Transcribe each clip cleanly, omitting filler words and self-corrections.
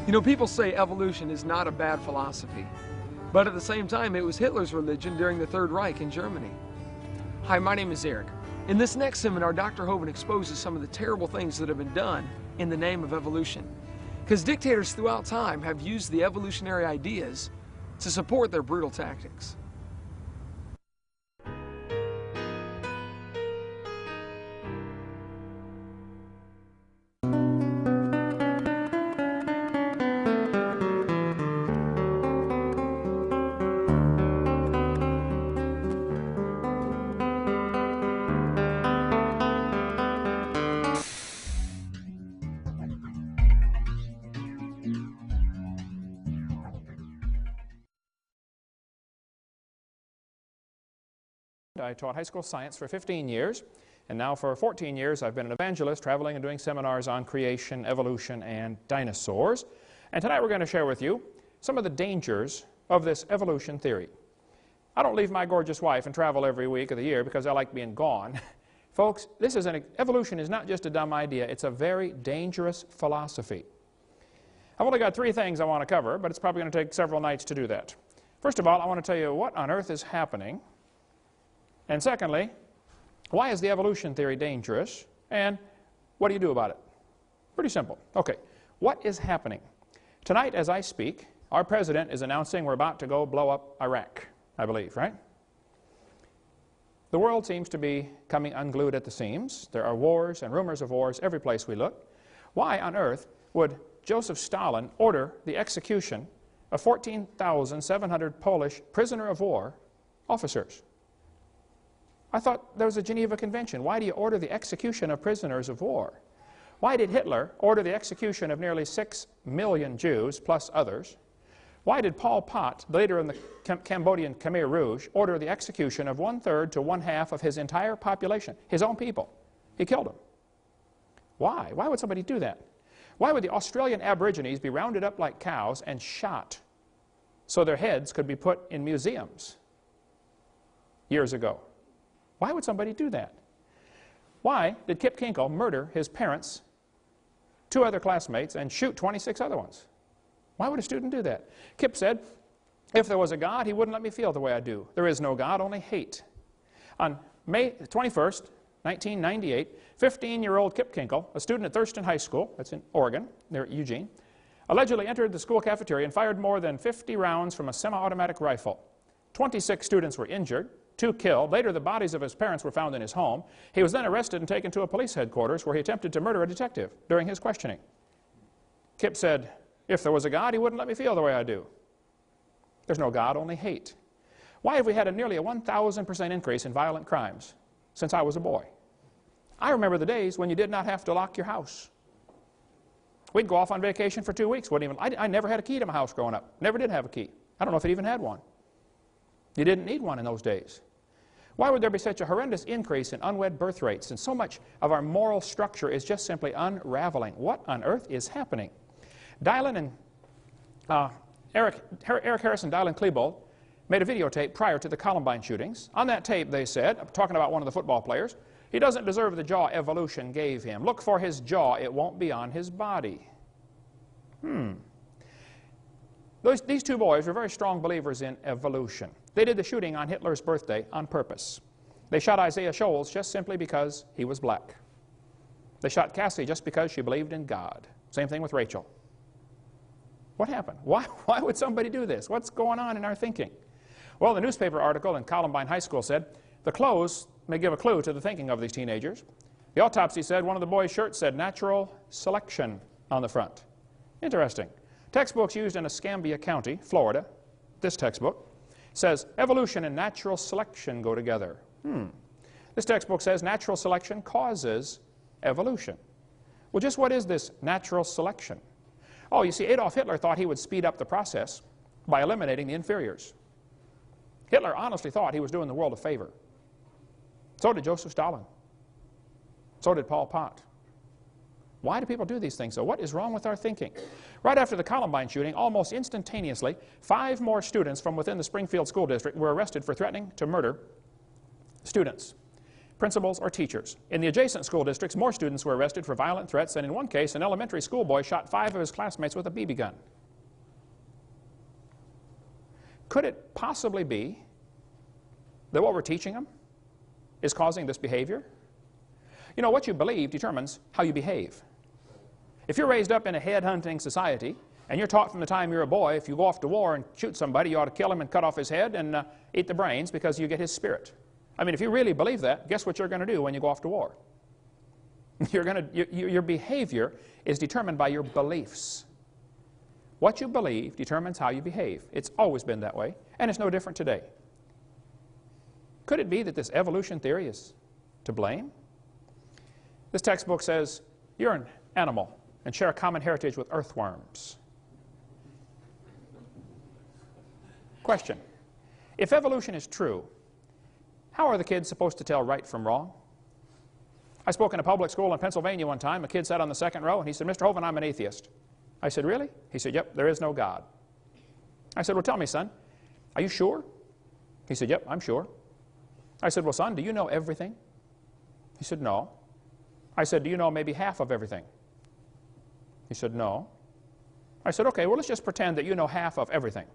You know, people say evolution is not a bad philosophy, but at the same time, it was Hitler's religion during the Third Reich in Germany. Hi, my name is Eric. In this next seminar, Dr. Hovind exposes some of the terrible things that have been done in the name of evolution. Because dictators throughout time have used the evolutionary ideas to support their brutal tactics. I taught high school science for 15 years, and now for 14 years I've been an evangelist traveling and doing seminars on creation, evolution, and dinosaurs. And tonight we're going to share with you some of the dangers of this evolution theory. I don't leave my gorgeous wife and travel every week of the year because I like being gone. Folks, evolution is not just a dumb idea, it's a very dangerous philosophy. I've only got 3 things I want to cover, but it's probably going to take several nights to do that. First of all, I want to tell you what on earth is happening. And secondly, why is the evolution theory dangerous, and what do you do about it? Pretty simple. Okay, what is happening? Tonight, as I speak, our president is announcing we're about to go blow up Iraq, I believe, right? The world seems to be coming unglued at the seams. There are wars and rumors of wars every place we look. Why on earth would Joseph Stalin order the execution of 14,700 Polish prisoner of war officers? I thought there was a Geneva Convention. Why do you order the execution of prisoners of war? Why did Hitler order the execution of nearly 6 million Jews, plus others? Why did Pol Pot, the leader in the Cambodian Khmer Rouge, order the execution of 1/3 to 1/2 of his entire population, his own people? He killed them. Why? Why would somebody do that? Why would the Australian Aborigines be rounded up like cows and shot so their heads could be put in museums years ago? Why would somebody do that? Why did Kip Kinkle murder his parents, 2 other classmates, and shoot 26 other ones? Why would a student do that? Kip said, if there was a God, he wouldn't let me feel the way I do. There is no God, only hate. On May 21st, 1998, 15-year-old Kip Kinkle, a student at Thurston High School, that's in Oregon, near Eugene, allegedly entered the school cafeteria and fired more than 50 rounds from a semi-automatic rifle. 26 students were injured, 2 killed. Later, the bodies of his parents were found in his home. He was then arrested and taken to a police headquarters where he attempted to murder a detective during his questioning. Kip said, if there was a God, he wouldn't let me feel the way I do. There's no God, only hate. Why have we had nearly a 1,000% increase in violent crimes since I was a boy? I remember the days when you did not have to lock your house. We'd go off on vacation for 2 weeks. I never had a key to my house growing up. Never did have a key. I don't know if it even had one. You didn't need one in those days. Why would there be such a horrendous increase in unwed birth rates, and so much of our moral structure is just simply unraveling? What on earth is happening? Eric Harris and Dylan Klebold made a videotape prior to the Columbine shootings. On that tape, they said, talking about one of the football players, he doesn't deserve the jaw evolution gave him. Look for his jaw, it won't be on his body. These 2 boys were very strong believers in evolution. They did the shooting on Hitler's birthday on purpose. They shot Isaiah Shoals just simply because he was black. They shot Cassie just because she believed in God. Same thing with Rachel. What happened? Why would somebody do this? What's going on in our thinking? Well, the newspaper article in Columbine High School said, the clothes may give a clue to the thinking of these teenagers. The autopsy said one of the boys' shirts said natural selection on the front. Interesting. Textbooks used in Escambia County, Florida, this textbook, says evolution and natural selection go together. This textbook says natural selection causes evolution. Well, just what is this natural selection? Oh, you see, Adolf Hitler thought he would speed up the process by eliminating the inferiors. Hitler honestly thought he was doing the world a favor. So did Joseph Stalin. So did Pol Pot. Why do people do these things? So what is wrong with our thinking? Right after the Columbine shooting, almost instantaneously, 5 more students from within the Springfield School District were arrested for threatening to murder students. principals, or teachers. In the adjacent school districts, more students were arrested for violent threats, and in one case, an elementary school boy shot 5 of his classmates with a BB gun. Could it possibly be that what we're teaching them is causing this behavior? You know, what you believe determines how you behave. If you're raised up in a head-hunting society, and you're taught from the time you're a boy, if you go off to war and shoot somebody, you ought to kill him and cut off his head and eat the brains because you get his spirit. I mean, if you really believe that, guess what you're going to do when you go off to war? Your behavior is determined by your beliefs. What you believe determines how you behave. It's always been that way, and it's no different today. Could it be that this evolution theory is to blame? This textbook says you're an animal and share a common heritage with earthworms. Question: if evolution is true, how are the kids supposed to tell right from wrong? I spoke in a public school in Pennsylvania one time. A kid sat on the second row and he said, "Mr. Hovind, I'm an atheist." I said, "Really?" He said, "Yep, there is no God." I said, "Well, tell me, son, are you sure?" He said, "Yep, I'm sure." I said, "Well, son, do you know everything?" He said, "No." I said, "Do you know maybe half of everything?" He said, "No." I said, "Okay, well, let's just pretend that you know half of everything.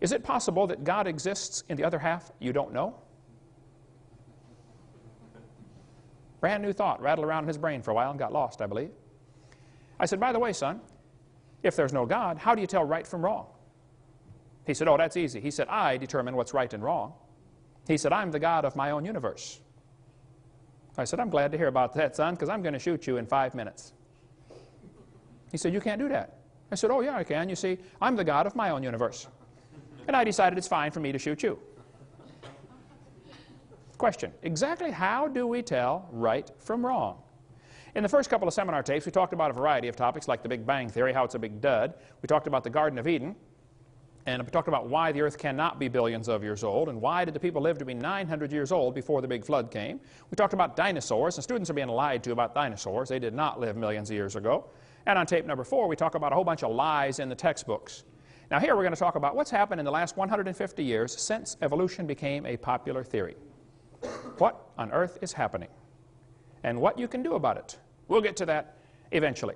Is it possible that God exists in the other half you don't know?" Brand new thought rattled around in his brain for a while and got lost, I believe. I said, "By the way, son, if there's no God, how do you tell right from wrong?" He said, "Oh, that's easy." He said, "I determine what's right and wrong." He said, "I'm the God of my own universe." I said, "I'm glad to hear about that, son, because I'm going to shoot you in 5 minutes." He said, "You can't do that." I said, "Oh, yeah, I can. You see, I'm the God of my own universe." And I decided it's fine for me to shoot you. Question: exactly how do we tell right from wrong? In the first couple of seminar tapes, we talked about a variety of topics like the Big Bang Theory, how it's a big dud. We talked about the Garden of Eden. And we talked about why the earth cannot be billions of years old, and why did the people live to be 900 years old before the big flood came. We talked about dinosaurs, and students are being lied to about dinosaurs. They did not live millions of years ago. And on tape number 4, we talk about a whole bunch of lies in the textbooks. Now here we're going to talk about what's happened in the last 150 years since evolution became a popular theory. What on earth is happening? And what you can do about it. We'll get to that eventually.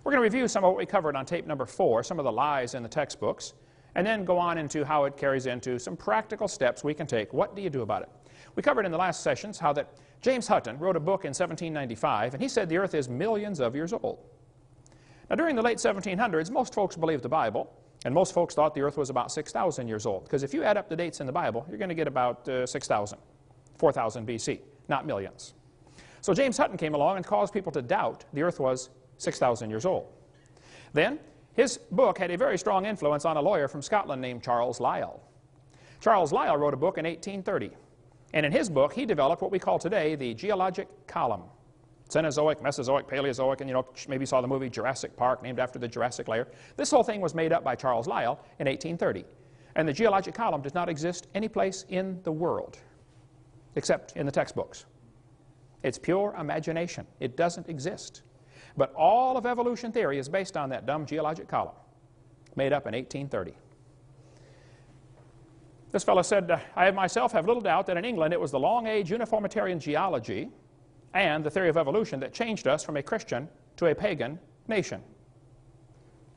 We're going to review some of what we covered on tape number 4, some of the lies in the textbooks, and then go on into how it carries into some practical steps we can take. What do you do about it? We covered in the last sessions how that James Hutton wrote a book in 1795, and he said the earth is millions of years old. Now during the late 1700s, most folks believed the Bible, and most folks thought the earth was about 6,000 years old, because if you add up the dates in the Bible, you're going to get about 6,000, 4,000 BC, not millions. So James Hutton came along and caused people to doubt the earth was 6,000 years old. Then his book had a very strong influence on a lawyer from Scotland named Charles Lyell. Charles Lyell wrote a book in 1830, and in his book he developed what we call today the geologic column. Cenozoic, Mesozoic, Paleozoic, and you know, maybe you saw the movie Jurassic Park, named after the Jurassic layer. This whole thing was made up by Charles Lyell in 1830, and the geologic column does not exist any place in the world except in the textbooks. It's pure imagination. It doesn't exist. But all of evolution theory is based on that dumb geologic column, made up in 1830. This fellow said, I myself have little doubt that in England it was the long-age uniformitarian geology and the theory of evolution that changed us from a Christian to a pagan nation.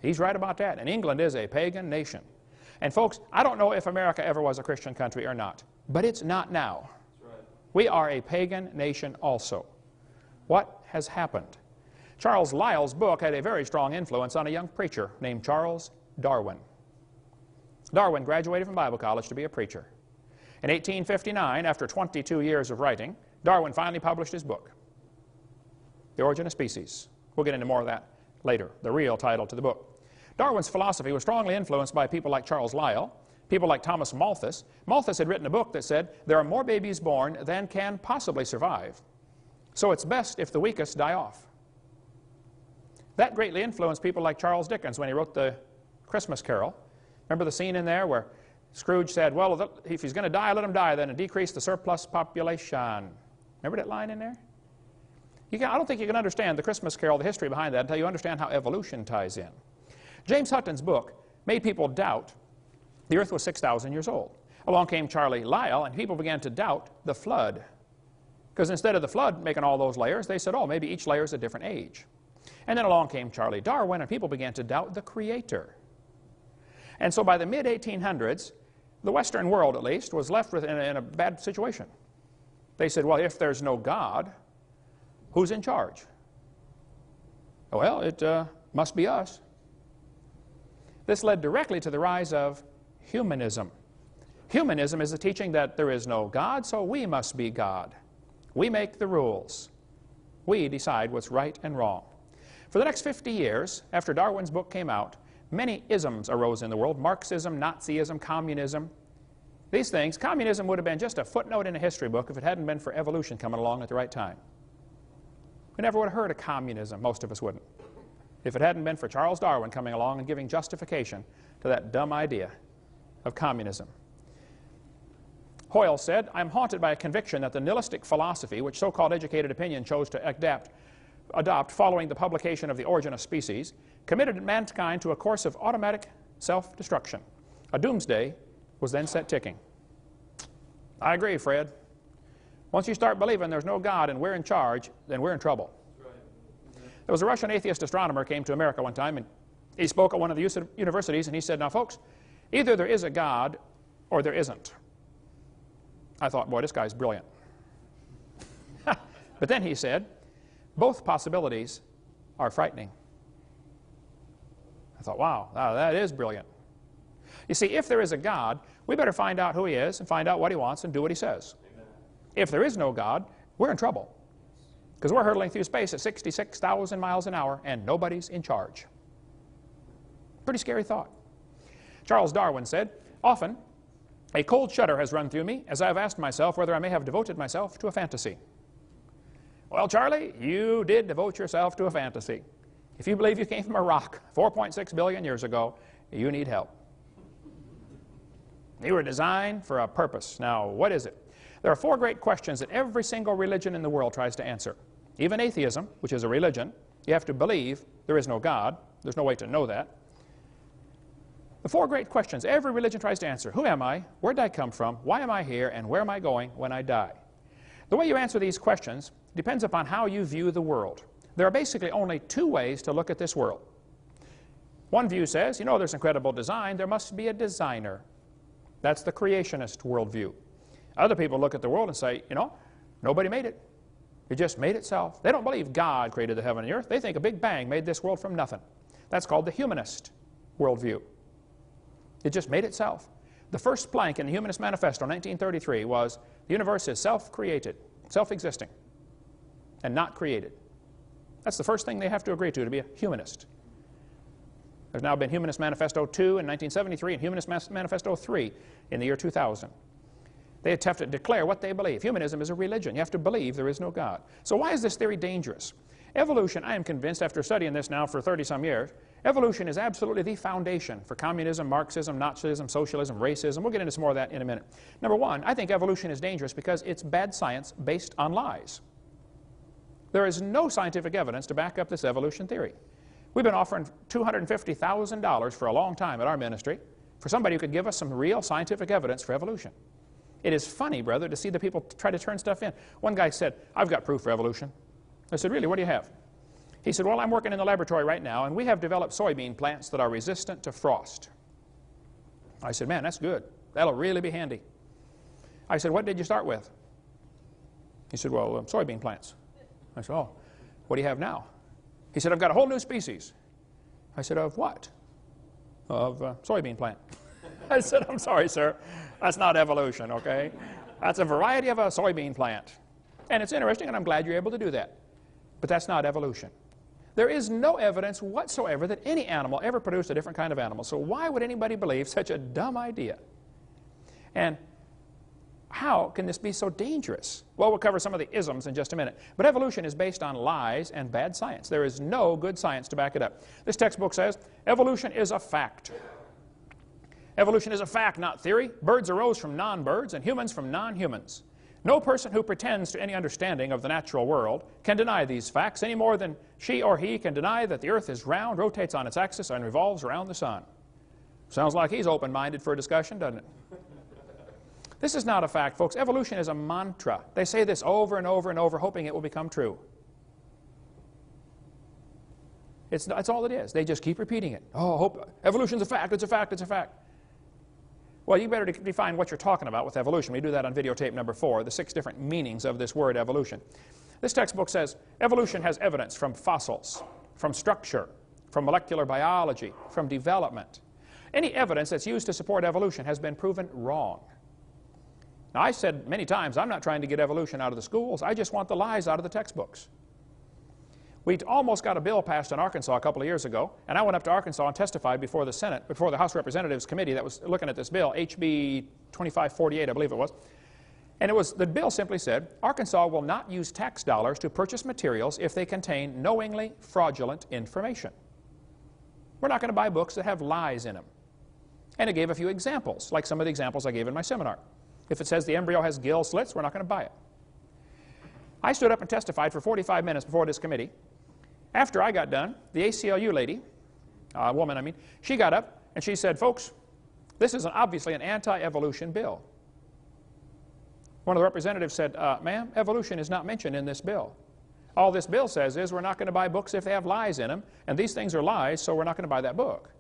He's right about that, and England is a pagan nation. And folks, I don't know if America ever was a Christian country or not, but it's not now. That's right. We are a pagan nation also. What has happened? Charles Lyell's book had a very strong influence on a young preacher named Charles Darwin. Darwin graduated from Bible college to be a preacher. In 1859, after 22 years of writing, Darwin finally published his book, The Origin of Species. We'll get into more of that later, the real title to the book. Darwin's philosophy was strongly influenced by people like Charles Lyell, people like Thomas Malthus. Malthus had written a book that said, there are more babies born than can possibly survive, so it's best if the weakest die off. That greatly influenced people like Charles Dickens when he wrote the Christmas Carol. Remember the scene in there where Scrooge said, well, if he's going to die, let him die then, and decrease the surplus population. Remember that line in there? I don't think you can understand the Christmas Carol, the history behind that, until you understand how evolution ties in. James Hutton's book made people doubt the earth was 6,000 years old. Along came Charlie Lyell, and people began to doubt the flood. Because instead of the flood making all those layers, they said, oh, maybe each layer is a different age. And then along came Charlie Darwin, and people began to doubt the Creator. And so by the mid-1800s, the Western world, at least, was left in a bad situation. They said, well, if there's no God, who's in charge? Well, it must be us. This led directly to the rise of humanism. Humanism is the teaching that there is no God, so we must be God. We make the rules. We decide what's right and wrong. For the next 50 years, after Darwin's book came out, many isms arose in the world: Marxism, Nazism, communism. These things, communism would have been just a footnote in a history book if it hadn't been for evolution coming along at the right time. We never would have heard of communism, most of us wouldn't, if it hadn't been for Charles Darwin coming along and giving justification to that dumb idea of communism. Hoyle said, I'm haunted by a conviction that the nihilistic philosophy, which so-called educated opinion chose to adopt following the publication of The Origin of Species, committed mankind to a course of automatic self-destruction. A doomsday was then set ticking. I agree, Fred. Once you start believing there's no God and we're in charge, then we're in trouble. Right. There was a Russian atheist astronomer came to America one time, and he spoke at one of the universities, and he said, now folks, either there is a God or there isn't. I thought, boy, this guy's brilliant. But then he said, both possibilities are frightening. I thought, wow, that is brilliant. You see, if there is a God, we better find out who he is and find out what he wants and do what he says. Amen. If there is no God, we're in trouble. Because we're hurtling through space at 66,000 miles an hour and nobody's in charge. Pretty scary thought. Charles Darwin said, often, a cold shudder has run through me as I have asked myself whether I may have devoted myself to a fantasy. Well, Charlie, you did devote yourself to a fantasy. If you believe you came from a rock 4.6 billion years ago, you need help. You were designed for a purpose. Now, what is it? There are four great questions that every single religion in the world tries to answer. Even atheism, which is a religion, you have to believe there is no God. There's no way to know that. The four great questions every religion tries to answer: who am I? Where did I come from? Why am I here? And where am I going when I die? The way you answer these questions depends upon how you view the world. There are basically only two ways to look at this world. One view says, you know, there's incredible design. There must be a designer. That's the creationist worldview. Other people look at the world and say, you know, nobody made it. It just made itself. They don't believe God created the heaven and the earth. They think a big bang made this world from nothing. That's called the humanist worldview. It just made itself. The first plank in the Humanist Manifesto in 1933 was the universe is self-created, self-existing, and not created. That's the first thing they have to agree to be a humanist. There's now been Humanist Manifesto 2 in 1973 and Humanist Manifesto 3 in the year 2000. They have to declare what they believe. Humanism is a religion. You have to believe there is no God. So why is this theory dangerous? Evolution, I am convinced after studying this now for 30-some years, evolution is absolutely the foundation for communism, Marxism, Nazism, socialism, racism. We'll get into some more of that in a minute. Number one, I think evolution is dangerous because it's bad science based on lies. There is no scientific evidence to back up this evolution theory. We've been offering $250,000 for a long time at our ministry for somebody who could give us some real scientific evidence for evolution. It is funny, brother, to see the people try to turn stuff in. One guy said, I've got proof for evolution. I said, really, what do you have? He said, well, I'm working in the laboratory right now, and we have developed soybean plants that are resistant to frost. I said, man, that's good. That'll really be handy. I said, what did you start with? He said, well, soybean plants. I said, oh, what do you have now? He said, I've got a whole new species. I said, of what? Of soybean plant. I said, I'm sorry, sir. That's not evolution, okay? That's a variety of a soybean plant. And it's interesting, and I'm glad you're able to do that. But that's not evolution. There is no evidence whatsoever that any animal ever produced a different kind of animal. So why would anybody believe such a dumb idea? And how can this be so dangerous? Well, we'll cover some of the isms in just a minute. But evolution is based on lies and bad science. There is no good science to back it up. This textbook says, evolution is a fact. Evolution is a fact, not theory. Birds arose from non-birds and humans from non-humans. No person who pretends to any understanding of the natural world can deny these facts any more than she or he can deny that the earth is round, rotates on its axis, and revolves around the sun. Sounds like he's open-minded for a discussion, doesn't it? This is not a fact, folks. Evolution is a mantra. They say this over and over and over, hoping it will become true. That's all it is. They just keep repeating it. Oh, evolution's a fact, it's a fact, it's a fact. Well, you better define what you're talking about with evolution. We do that on videotape number 4, the 6 different meanings of this word evolution. This textbook says evolution has evidence from fossils, from structure, from molecular biology, from development. Any evidence that's used to support evolution has been proven wrong. Now, I said many times, I'm not trying to get evolution out of the schools. I just want the lies out of the textbooks. We almost got a bill passed in Arkansas a couple of years ago, and I went up to Arkansas and testified before the Senate, before the House Representatives Committee that was looking at this bill, HB 2548, I believe it was. And the bill simply said, Arkansas will not use tax dollars to purchase materials if they contain knowingly fraudulent information. We're not going to buy books that have lies in them. And it gave a few examples, like some of the examples I gave in my seminar. If it says the embryo has gill slits, we're not going to buy it. I stood up and testified for 45 minutes before this committee. After I got done, the ACLU lady, woman I mean, she got up and she said, folks, this is obviously an anti-evolution bill. One of the representatives said, ma'am, evolution is not mentioned in this bill. All this bill says is we're not going to buy books if they have lies in them, and these things are lies, so we're not going to buy that book.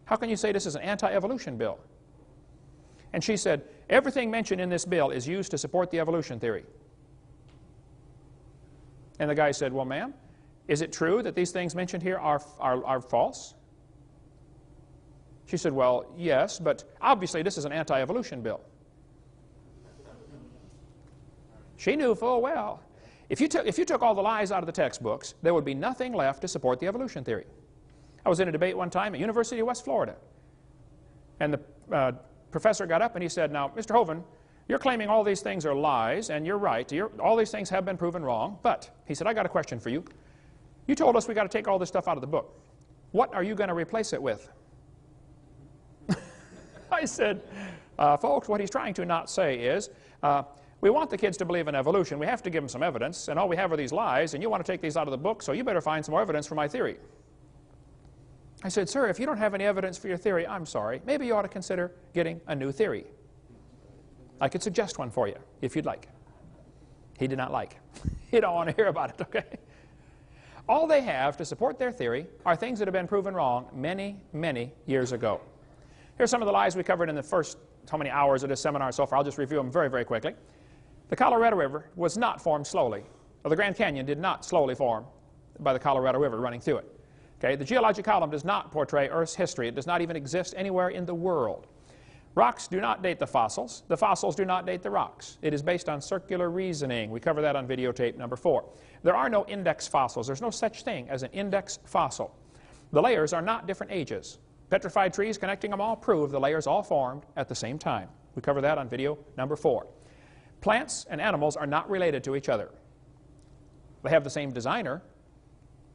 How can you say this is an anti-evolution bill? And she said, everything mentioned in this bill is used to support the evolution theory. And the guy said, well, ma'am, is it true that these things mentioned here are false? She said, well, yes, but obviously this is an anti-evolution bill. She knew full well. If you took all the lies out of the textbooks, there would be nothing left to support the evolution theory. I was in a debate one time at University of West Florida. And the professor got up and he said, now, Mr. Hovind, you're claiming all these things are lies, and you're right. All these things have been proven wrong. But, he said, I got a question for you. You told us we got to take all this stuff out of the book. What are you going to replace it with? I said, folks, what he's trying to not say is, we want the kids to believe in evolution. We have to give them some evidence, and all we have are these lies, and you want to take these out of the book, so you better find some more evidence for my theory. I said, sir, if you don't have any evidence for your theory, I'm sorry. Maybe you ought to consider getting a new theory. I could suggest one for you, if you'd like. He did not like. He don't want to hear about it, okay? All they have to support their theory are things that have been proven wrong many, many years ago. Here's some of the lies we covered in the first how many hours of this seminar so far. I'll just review them very, very quickly. The Colorado River was not formed slowly. Or the Grand Canyon did not slowly form by the Colorado River running through it. Okay? The geologic column does not portray Earth's history. It does not even exist anywhere in the world. Rocks do not date the fossils. The fossils do not date the rocks. It is based on circular reasoning. We cover that on videotape number 4. There are no index fossils. There's no such thing as an index fossil. The layers are not different ages. Petrified trees connecting them all prove the layers all formed at the same time. We cover that on video number 4. Plants and animals are not related to each other. They have the same designer,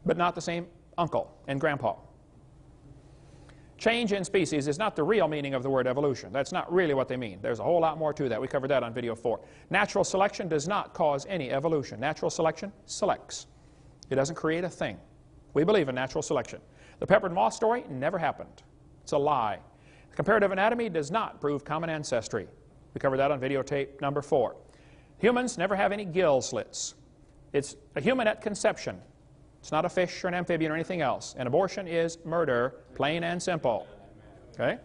but not the same uncle and grandpa. Change in species is not the real meaning of the word evolution. That's not really what they mean. There's a whole lot more to that. We covered that on video 4. Natural selection does not cause any evolution. Natural selection selects. It doesn't create a thing. We believe in natural selection. The peppered moth story never happened. It's a lie. Comparative anatomy does not prove common ancestry. We covered that on videotape number 4. Humans never have any gill slits. It's a human at conception. It's not a fish or an amphibian or anything else. An abortion is murder, plain and simple. Okay?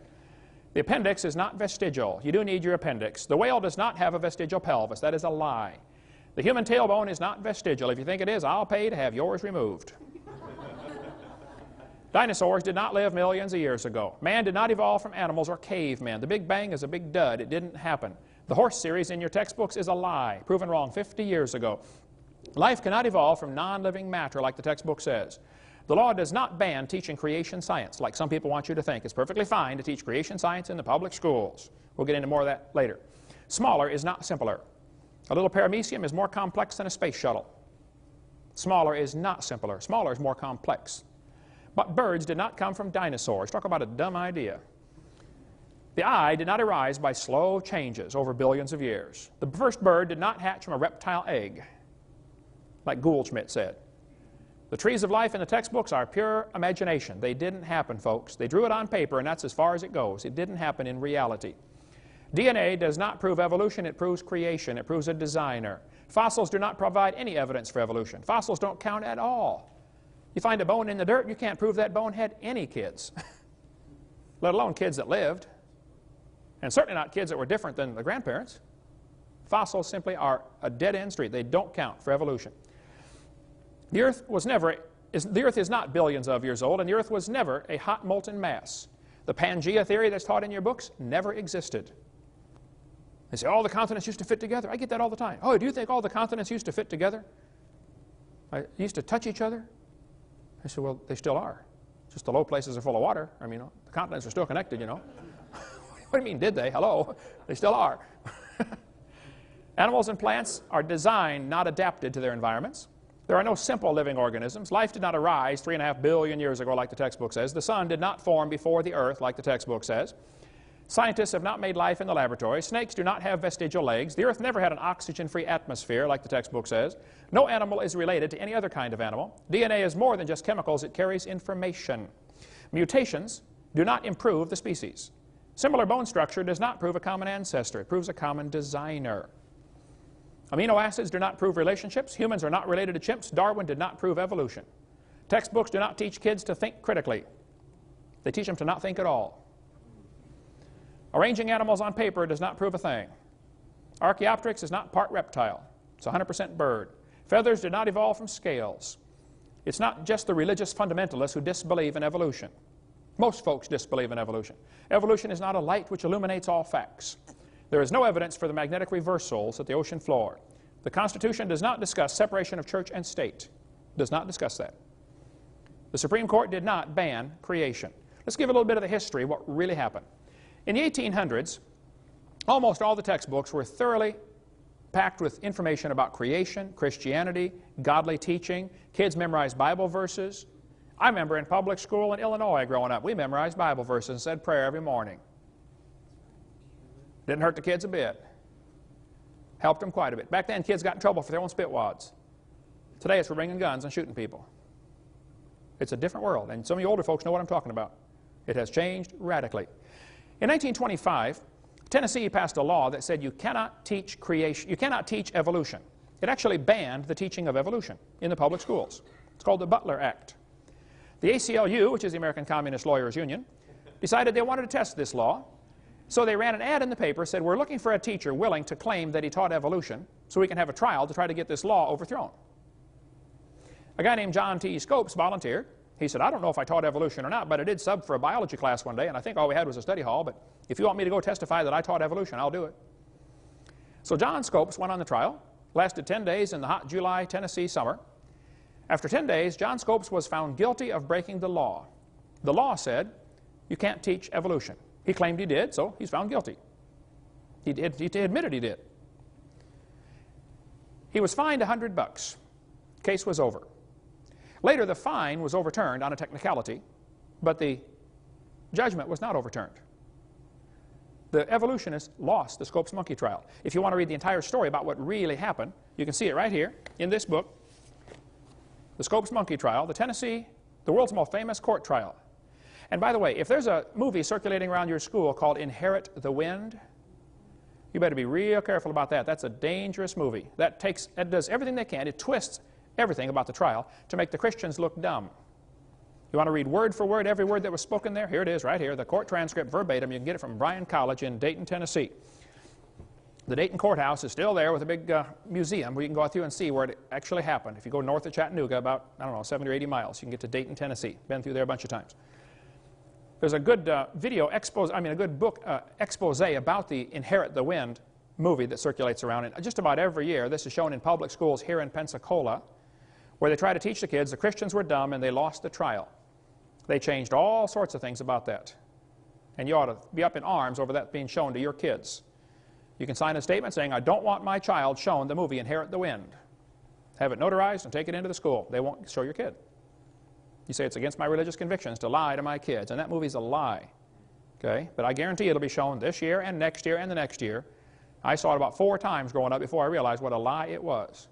The appendix is not vestigial. You do need your appendix. The whale does not have a vestigial pelvis. That is a lie. The human tailbone is not vestigial. If you think it is, I'll pay to have yours removed. Dinosaurs did not live millions of years ago. Man did not evolve from animals or cavemen. The Big Bang is a big dud. It didn't happen. The horse series in your textbooks is a lie, proven wrong 50 years ago. Life cannot evolve from non-living matter like the textbook says. The law does not ban teaching creation science like some people want you to think. It's perfectly fine to teach creation science in the public schools. We'll get into more of that later. Smaller is not simpler. A little paramecium is more complex than a space shuttle. Smaller is not simpler. Smaller is more complex. But birds did not come from dinosaurs. Talk about a dumb idea. The eye did not arise by slow changes over billions of years. The first bird did not hatch from a reptile egg, like Goldschmidt said. The trees of life in the textbooks are pure imagination. They didn't happen, folks. They drew it on paper, and that's as far as it goes. It didn't happen in reality. DNA does not prove evolution, it proves creation, it proves a designer. Fossils do not provide any evidence for evolution. Fossils don't count at all. You find a bone in the dirt, you can't prove that bone had any kids, let alone kids that lived, and certainly not kids that were different than the grandparents. Fossils simply are a dead-end street. They don't count for evolution. The Earth is not billions of years old, and the Earth was never a hot molten mass. The Pangea theory that's taught in your books never existed. They say, all the continents used to fit together. I get that all the time. Oh, do you think all the continents used to fit together? Used to touch each other? I said, well, they still are. Just the low places are full of water. I mean, the continents are still connected, you know. What do you mean, did they? Hello. They still are. Animals and plants are designed, not adapted to their environments. There are no simple living organisms. Life did not arise 3.5 billion years ago like the textbook says. The sun did not form before the earth like the textbook says. Scientists have not made life in the laboratory. Snakes do not have vestigial legs. The earth never had an oxygen-free atmosphere like the textbook says. No animal is related to any other kind of animal. DNA is more than just chemicals. It carries information. Mutations do not improve the species. Similar bone structure does not prove a common ancestor. It proves a common designer. Amino acids do not prove relationships. Humans are not related to chimps. Darwin did not prove evolution. Textbooks do not teach kids to think critically. They teach them to not think at all. Arranging animals on paper does not prove a thing. Archaeopteryx is not part reptile. It's 100% bird. Feathers did not evolve from scales. It's not just the religious fundamentalists who disbelieve in evolution. Most folks disbelieve in evolution. Evolution is not a light which illuminates all facts. There is no evidence for the magnetic reversals at the ocean floor. The Constitution does not discuss separation of church and state. It does not discuss that. The Supreme Court did not ban creation. Let's give a little bit of the history of what really happened. In the 1800s, almost all the textbooks were thoroughly packed with information about creation, Christianity, godly teaching. Kids memorized Bible verses. I remember in public school in Illinois growing up, we memorized Bible verses and said prayer every morning. Didn't hurt the kids a bit. Helped them quite a bit. Back then, kids got in trouble for their own spitwads. Today, it's for bringing guns and shooting people. It's a different world, and some of you older folks know what I'm talking about. It has changed radically. In 1925, Tennessee passed a law that said you cannot teach creation, you cannot teach evolution. It actually banned the teaching of evolution in the public schools. It's called the Butler Act. The ACLU, which is the American Communist Lawyers Union, decided they wanted to test this law. So they ran an ad in the paper, said, we're looking for a teacher willing to claim that he taught evolution so we can have a trial to try to get this law overthrown. A guy named John T. Scopes volunteered. He said, I don't know if I taught evolution or not, but I did sub for a biology class one day, and I think all we had was a study hall, but if you want me to go testify that I taught evolution, I'll do it. So John Scopes went on the trial, lasted 10 days in the hot July, Tennessee summer. After 10 days, John Scopes was found guilty of breaking the law. The law said, you can't teach evolution. He claimed he did, so he's found guilty. He admitted he did. He was fined $100. Case was over. Later, the fine was overturned on a technicality, but the judgment was not overturned. The evolutionists lost the Scopes monkey trial. If you want to read the entire story about what really happened, you can see it right here in this book, The Scopes monkey trial, the world's most famous court trial. And by the way, if there's a movie circulating around your school called Inherit the Wind, you better be real careful about that. That's a dangerous movie. That does everything they can. It twists everything about the trial to make the Christians look dumb. You want to read word for word every word that was spoken there? Here it is right here, the court transcript verbatim. You can get it from Bryan College in Dayton, Tennessee. The Dayton courthouse is still there with a big museum where you can go out through and see where it actually happened. If you go north of Chattanooga about, I don't know, 70 or 80 miles, you can get to Dayton, Tennessee. Been through there a bunch of times. There's a good a good book expose about the Inherit the Wind movie that circulates around. And just about every year, this is shown in public schools here in Pensacola, where they try to teach the kids the Christians were dumb and they lost the trial. They changed all sorts of things about that. And you ought to be up in arms over that being shown to your kids. You can sign a statement saying, I don't want my child shown the movie Inherit the Wind. Have it notarized and take it into the school. They won't show your kid. You say it's against my religious convictions to lie to my kids, and that movie's a lie. Okay? But I guarantee it'll be shown this year and next year and the next year. I saw it about 4 times growing up before I realized what a lie it was.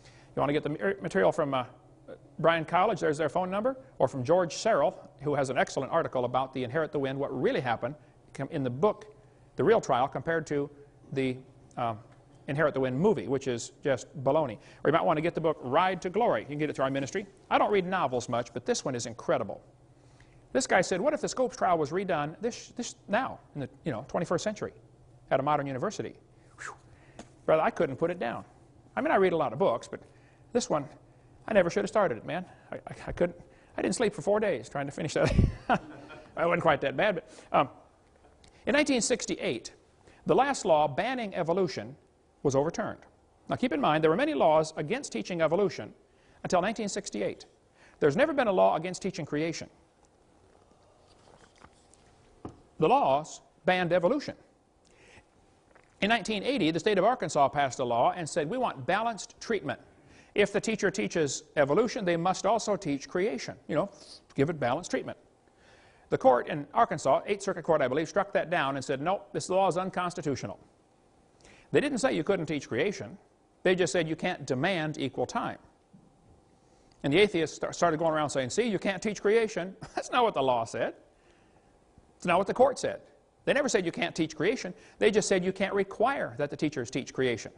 You want to get the material from Bryan College, there's their phone number, or from George Serrell, who has an excellent article about the Inherit the Wind, what really happened in the book the real trial compared to the Inherit the Wind movie, which is just baloney. Or you might want to get the book Ride to Glory. You can get it through our ministry. I don't read novels much, but this one is incredible. This guy said, what if the Scopes trial was redone now, in the 21st century, at a modern university? Whew. Brother, I couldn't put it down. I mean, I read a lot of books, but this one, I never should have started it, man. I couldn't. I didn't sleep for 4 days trying to finish that. I wasn't quite that bad, but in 1968, the last law banning evolution was overturned. Now keep in mind, there were many laws against teaching evolution until 1968. There's never been a law against teaching creation. The laws banned evolution. In 1980, the state of Arkansas passed a law and said, we want balanced treatment. If the teacher teaches evolution, they must also teach creation. Give it balanced treatment. The court in Arkansas, 8th Circuit Court, I believe, struck that down and said, no, this law is unconstitutional. They didn't say you couldn't teach creation. They just said you can't demand equal time. And the atheists started going around saying, see, you can't teach creation. That's not what the law said. It's not what the court said. They never said you can't teach creation. They just said you can't require that the teachers teach creation.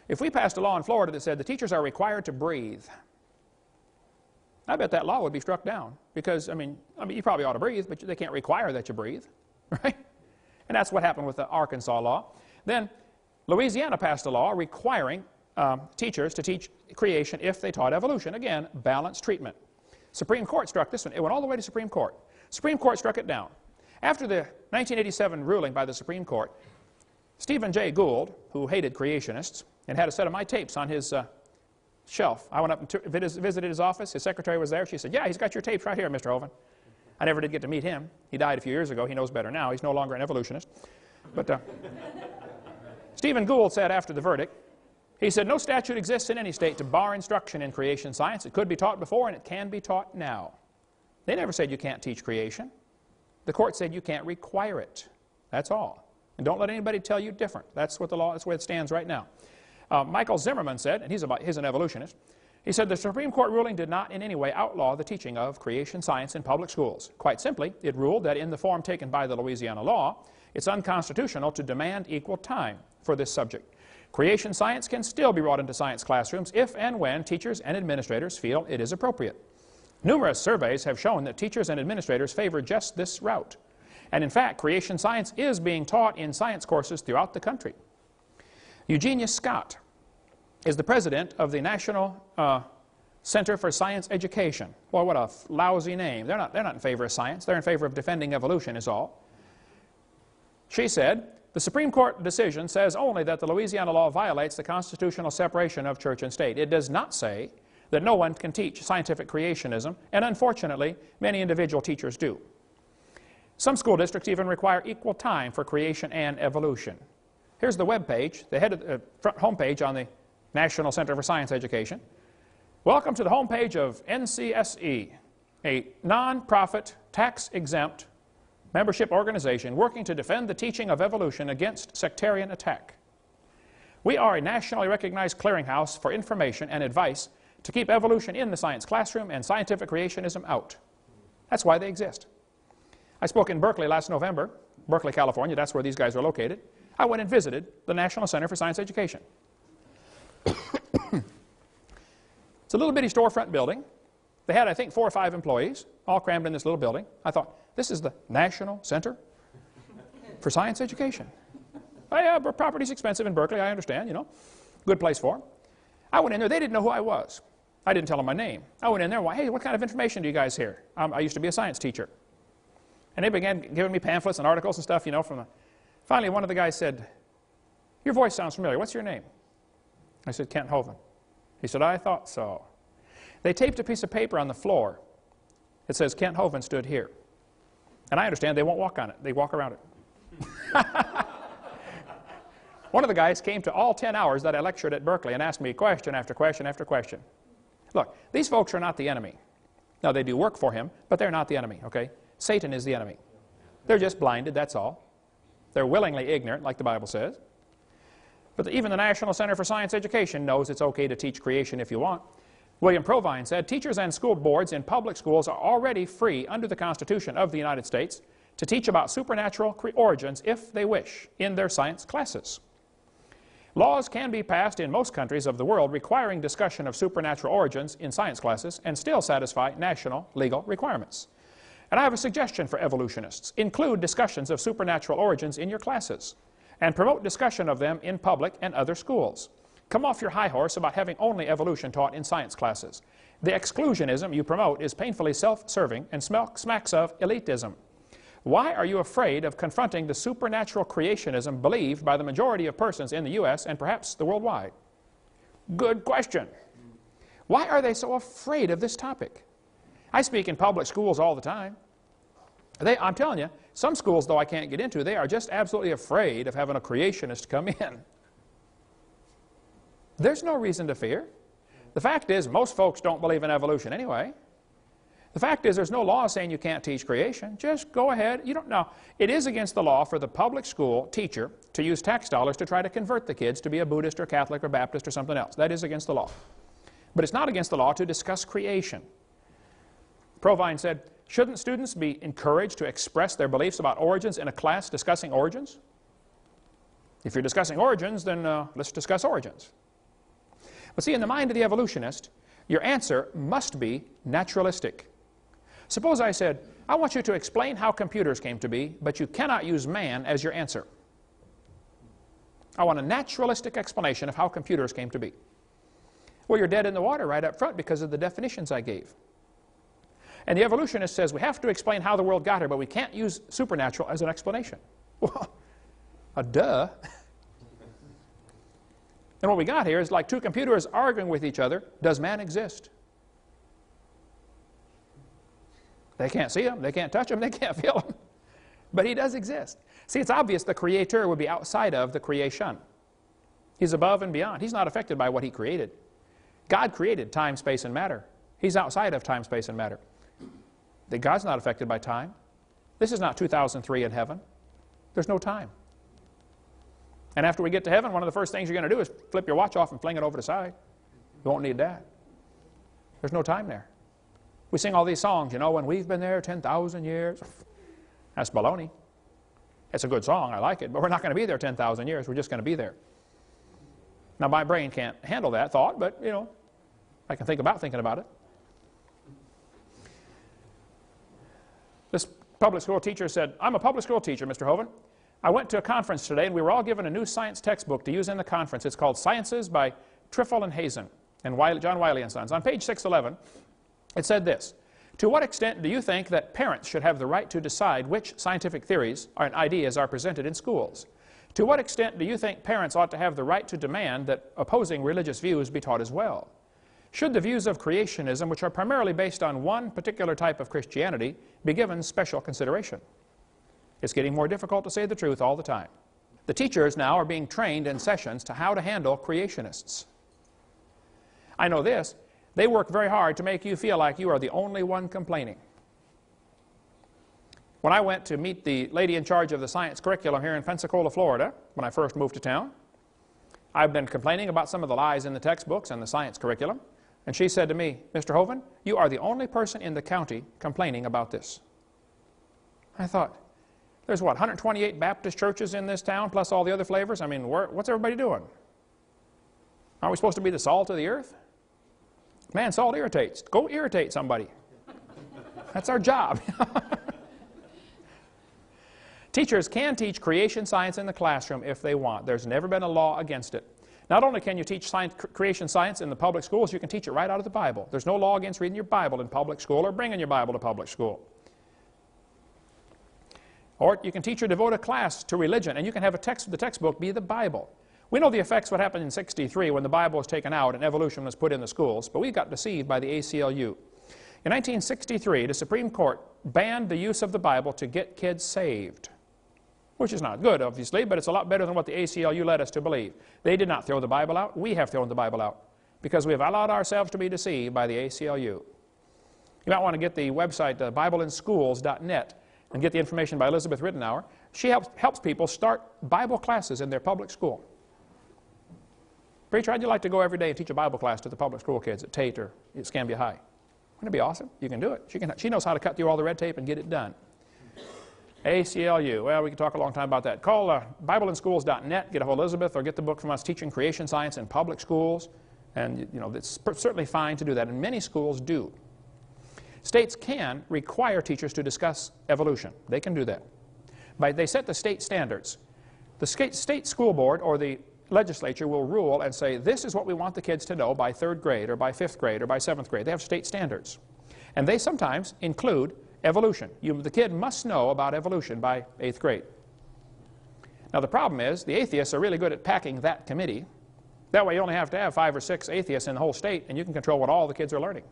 If we passed a law in Florida that said the teachers are required to breathe, I bet that law would be struck down. Because, I mean, you probably ought to breathe, but they can't require that you breathe, right? And that's what happened with the Arkansas law. Then Louisiana passed a law requiring teachers to teach creation if they taught evolution. Again, balanced treatment. Supreme Court struck this one. It went all the way to Supreme Court. Supreme Court struck it down. After the 1987 ruling by the Supreme Court, Stephen Jay Gould, who hated creationists and had a set of my tapes on his shelf. I went up and visited his office. His secretary was there. She said, yeah, he's got your tapes right here, Mr. Hovind. I never did get to meet him. He died a few years ago. He knows better now. He's no longer an evolutionist. But Stephen Gould said after the verdict, he said, no statute exists in any state to bar instruction in creation science. It could be taught before and it can be taught now. They never said you can't teach creation. The court said you can't require it. That's all. And don't let anybody tell you different. That's what the law, that's where it stands right now. Michael Zimmerman said, and he's an evolutionist, he said the Supreme Court ruling did not in any way outlaw the teaching of creation science in public schools. Quite simply, it ruled that in the form taken by the Louisiana law, it's unconstitutional to demand equal time for this subject. Creation science can still be brought into science classrooms if and when teachers and administrators feel it is appropriate. Numerous surveys have shown that teachers and administrators favor just this route. And in fact, creation science is being taught in science courses throughout the country. Eugenia Scott is the president of the National Center for Science Education. Boy, what a lousy name. They're not in favor of science. They're in favor of defending evolution is all. She said, the Supreme Court decision says only that the Louisiana law violates the constitutional separation of church and state. It does not say that no one can teach scientific creationism, and unfortunately, many individual teachers do. Some school districts even require equal time for creation and evolution. Here's the web page, the front home page on the National Center for Science Education. Welcome to the home page of NCSE, a non-profit, tax-exempt membership organization working to defend the teaching of evolution against sectarian attack. We are a nationally recognized clearinghouse for information and advice to keep evolution in the science classroom and scientific creationism out. That's why they exist. I spoke in Berkeley last November, Berkeley, California. That's where these guys are located. I went and visited the National Center for Science Education. It's a little bitty storefront building. They had, I think, 4 or 5 employees, all crammed in this little building. I thought, this is the National Center for Science Education. Oh, yeah, but property's expensive in Berkeley, I understand, you know. Good place for them. I went in there. They didn't know who I was. I didn't tell them my name. I went in there, hey, what kind of information do you guys hear? I used to be a science teacher. And they began giving me pamphlets and articles and stuff, you know, Finally, one of the guys said, your voice sounds familiar. What's your name? I said, Kent Hovind. He said, I thought so. They taped a piece of paper on the floor. It says, Kent Hovind stood here. And I understand they won't walk on it. They walk around it. One of the guys came to all 10 hours that I lectured at Berkeley and asked me question after question after question. Look, these folks are not the enemy. Now, they do work for him, but they're not the enemy, okay? Satan is the enemy. They're just blinded, that's all. They're willingly ignorant, like the Bible says. But even the National Center for Science Education knows it's okay to teach creation if you want. William Provine said, teachers and school boards in public schools are already free under the Constitution of the United States to teach about supernatural origins if they wish in their science classes. Laws can be passed in most countries of the world requiring discussion of supernatural origins in science classes and still satisfy national legal requirements. And I have a suggestion for evolutionists. Include discussions of supernatural origins in your classes and promote discussion of them in public and other schools. Come off your high horse about having only evolution taught in science classes. The exclusionism you promote is painfully self-serving and smacks of elitism. Why are you afraid of confronting the supernatural creationism believed by the majority of persons in the U.S. and perhaps the worldwide? Good question. Why are they so afraid of this topic? I speak in public schools all the time. I'm telling you, some schools, though I can't get into, they are just absolutely afraid of having a creationist come in. There's no reason to fear. The fact is, most folks don't believe in evolution anyway. The fact is, there's no law saying you can't teach creation. Just go ahead. You don't know. It is against the law for the public school teacher to use tax dollars to try to convert the kids to be a Buddhist or Catholic or Baptist or something else. That is against the law. But it's not against the law to discuss creation. Provine said, shouldn't students be encouraged to express their beliefs about origins in a class discussing origins? If you're discussing origins, then let's discuss origins. But see, in the mind of the evolutionist, your answer must be naturalistic. Suppose I said, I want you to explain how computers came to be, but you cannot use man as your answer. I want a naturalistic explanation of how computers came to be. Well, you're dead in the water right up front because of the definitions I gave. And the evolutionist says we have to explain how the world got here, but we can't use supernatural as an explanation. Well, duh. And what we got here is like two computers arguing with each other. Does man exist? They can't see him, they can't touch him, they can't feel him. But he does exist. See, it's obvious the creator would be outside of the creation. He's above and beyond. He's not affected by what he created. God created time, space, and matter. He's outside of time, space, and matter. God's not affected by time. This is not 2003 in heaven. There's no time. And after we get to heaven, one of the first things you're going to do is flip your watch off and fling it over the side. You won't need that. There's no time there. We sing all these songs, you know, when we've been there 10,000 years. That's baloney. It's a good song, I like it, but we're not going to be there 10,000 years. We're just going to be there. Now, my brain can't handle that thought, but, you know, I can think about thinking about it. This public school teacher said, I'm a public school teacher, Mr. Hovind. I went to a conference today, and we were all given a new science textbook to use in the conference. It's called Sciences by Triffel and Hazen and John Wiley and Sons. On page 611, it said this: to what extent do you think that parents should have the right to decide which scientific theories and ideas are presented in schools? To what extent do you think parents ought to have the right to demand that opposing religious views be taught as well? Should the views of creationism, which are primarily based on one particular type of Christianity, be given special consideration? It's getting more difficult to say the truth all the time. The teachers now are being trained in sessions to how to handle creationists. I know this. They work very hard to make you feel like you are the only one complaining. When I went to meet the lady in charge of the science curriculum here in Pensacola, Florida, when I first moved to town, I've been complaining about some of the lies in the textbooks and the science curriculum, and she said to me, Mr. Hovind, you are the only person in the county complaining about this. I thought, there's what, 128 Baptist churches in this town, plus all the other flavors? I mean, what's everybody doing? Aren't we supposed to be the salt of the earth? Man, salt irritates. Go irritate somebody. That's our job. Teachers can teach creation science in the classroom if they want. There's never been a law against it. Not only can you teach creation science in the public schools, you can teach it right out of the Bible. There's no law against reading your Bible in public school or bringing your Bible to public school. Or you can teach or devote a class to religion, and you can have the textbook be the Bible. We know the effects of what happened in '63 when the Bible was taken out and evolution was put in the schools, but we got deceived by the ACLU. In 1963, the Supreme Court banned the use of the Bible to get kids saved, which is not good, obviously, but it's a lot better than what the ACLU led us to believe. They did not throw the Bible out. We have thrown the Bible out because we have allowed ourselves to be deceived by the ACLU. You might want to get the website, BibleInSchools.net, and get the information by Elizabeth Ridenour. She helps people start Bible classes in their public school. Preacher, how'd you like to go every day and teach a Bible class to the public school kids at Tate or at Escambia High? Wouldn't it be awesome? You can do it. She knows how to cut through all the red tape and get it done. ACLU. Well, we could talk a long time about that. Call BibleInSchools.net, get a hold of Elizabeth, or get the book from us, Teaching Creation Science in Public Schools. And, you know, it's certainly fine to do that, and many schools do. States can require teachers to discuss evolution. They can do that. They set the state standards. The state school board or the legislature will rule and say, this is what we want the kids to know by 3rd grade or by 5th grade or by 7th grade. They have state standards. And they sometimes include evolution. The kid must know about evolution by 8th grade. Now the problem is, the atheists are really good at packing that committee. That way you only have to have 5 or 6 atheists in the whole state, and you can control what all the kids are learning.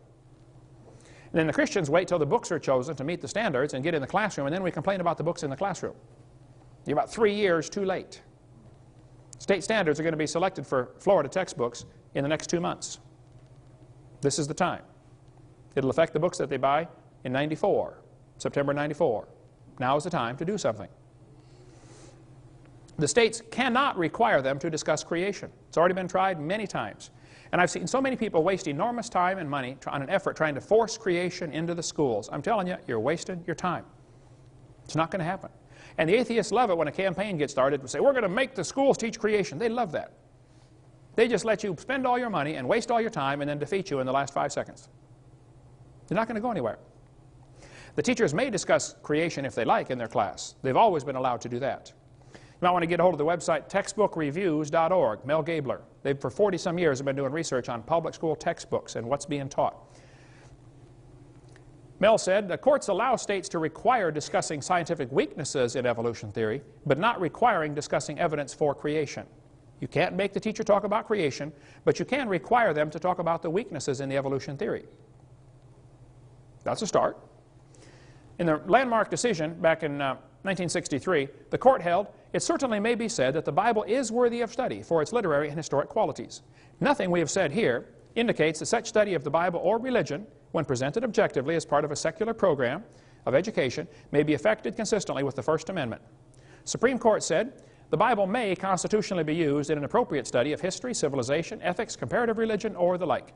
And then the Christians wait till the books are chosen to meet the standards and get in the classroom, and then we complain about the books in the classroom. You're about 3 years too late. State standards are going to be selected for Florida textbooks in the next 2 months. This is the time. It'll affect the books that they buy in '94, September '94. Now is the time to do something. The states cannot require them to discuss creation. It's already been tried many times. And I've seen so many people waste enormous time and money on an effort trying to force creation into the schools. I'm telling you, you're wasting your time. It's not going to happen. And the atheists love it when a campaign gets started to say, we're going to make the schools teach creation. They love that. They just let you spend all your money and waste all your time and then defeat you in the last 5 seconds. You're not going to go anywhere. The teachers may discuss creation if they like in their class. They've always been allowed to do that. You might want to get a hold of the website textbookreviews.org. Mel Gabler. They've for 40-some years have been doing research on public school textbooks and what's being taught. Mel said, the courts allow states to require discussing scientific weaknesses in evolution theory, but not requiring discussing evidence for creation. You can't make the teacher talk about creation, but you can require them to talk about the weaknesses in the evolution theory. That's a start. In the landmark decision back in 1963, the court held, it certainly may be said that the Bible is worthy of study for its literary and historic qualities. Nothing we have said here indicates that such study of the Bible or religion, when presented objectively as part of a secular program of education, may be effected consistently with the First Amendment. Supreme Court said, the Bible may constitutionally be used in an appropriate study of history, civilization, ethics, comparative religion, or the like.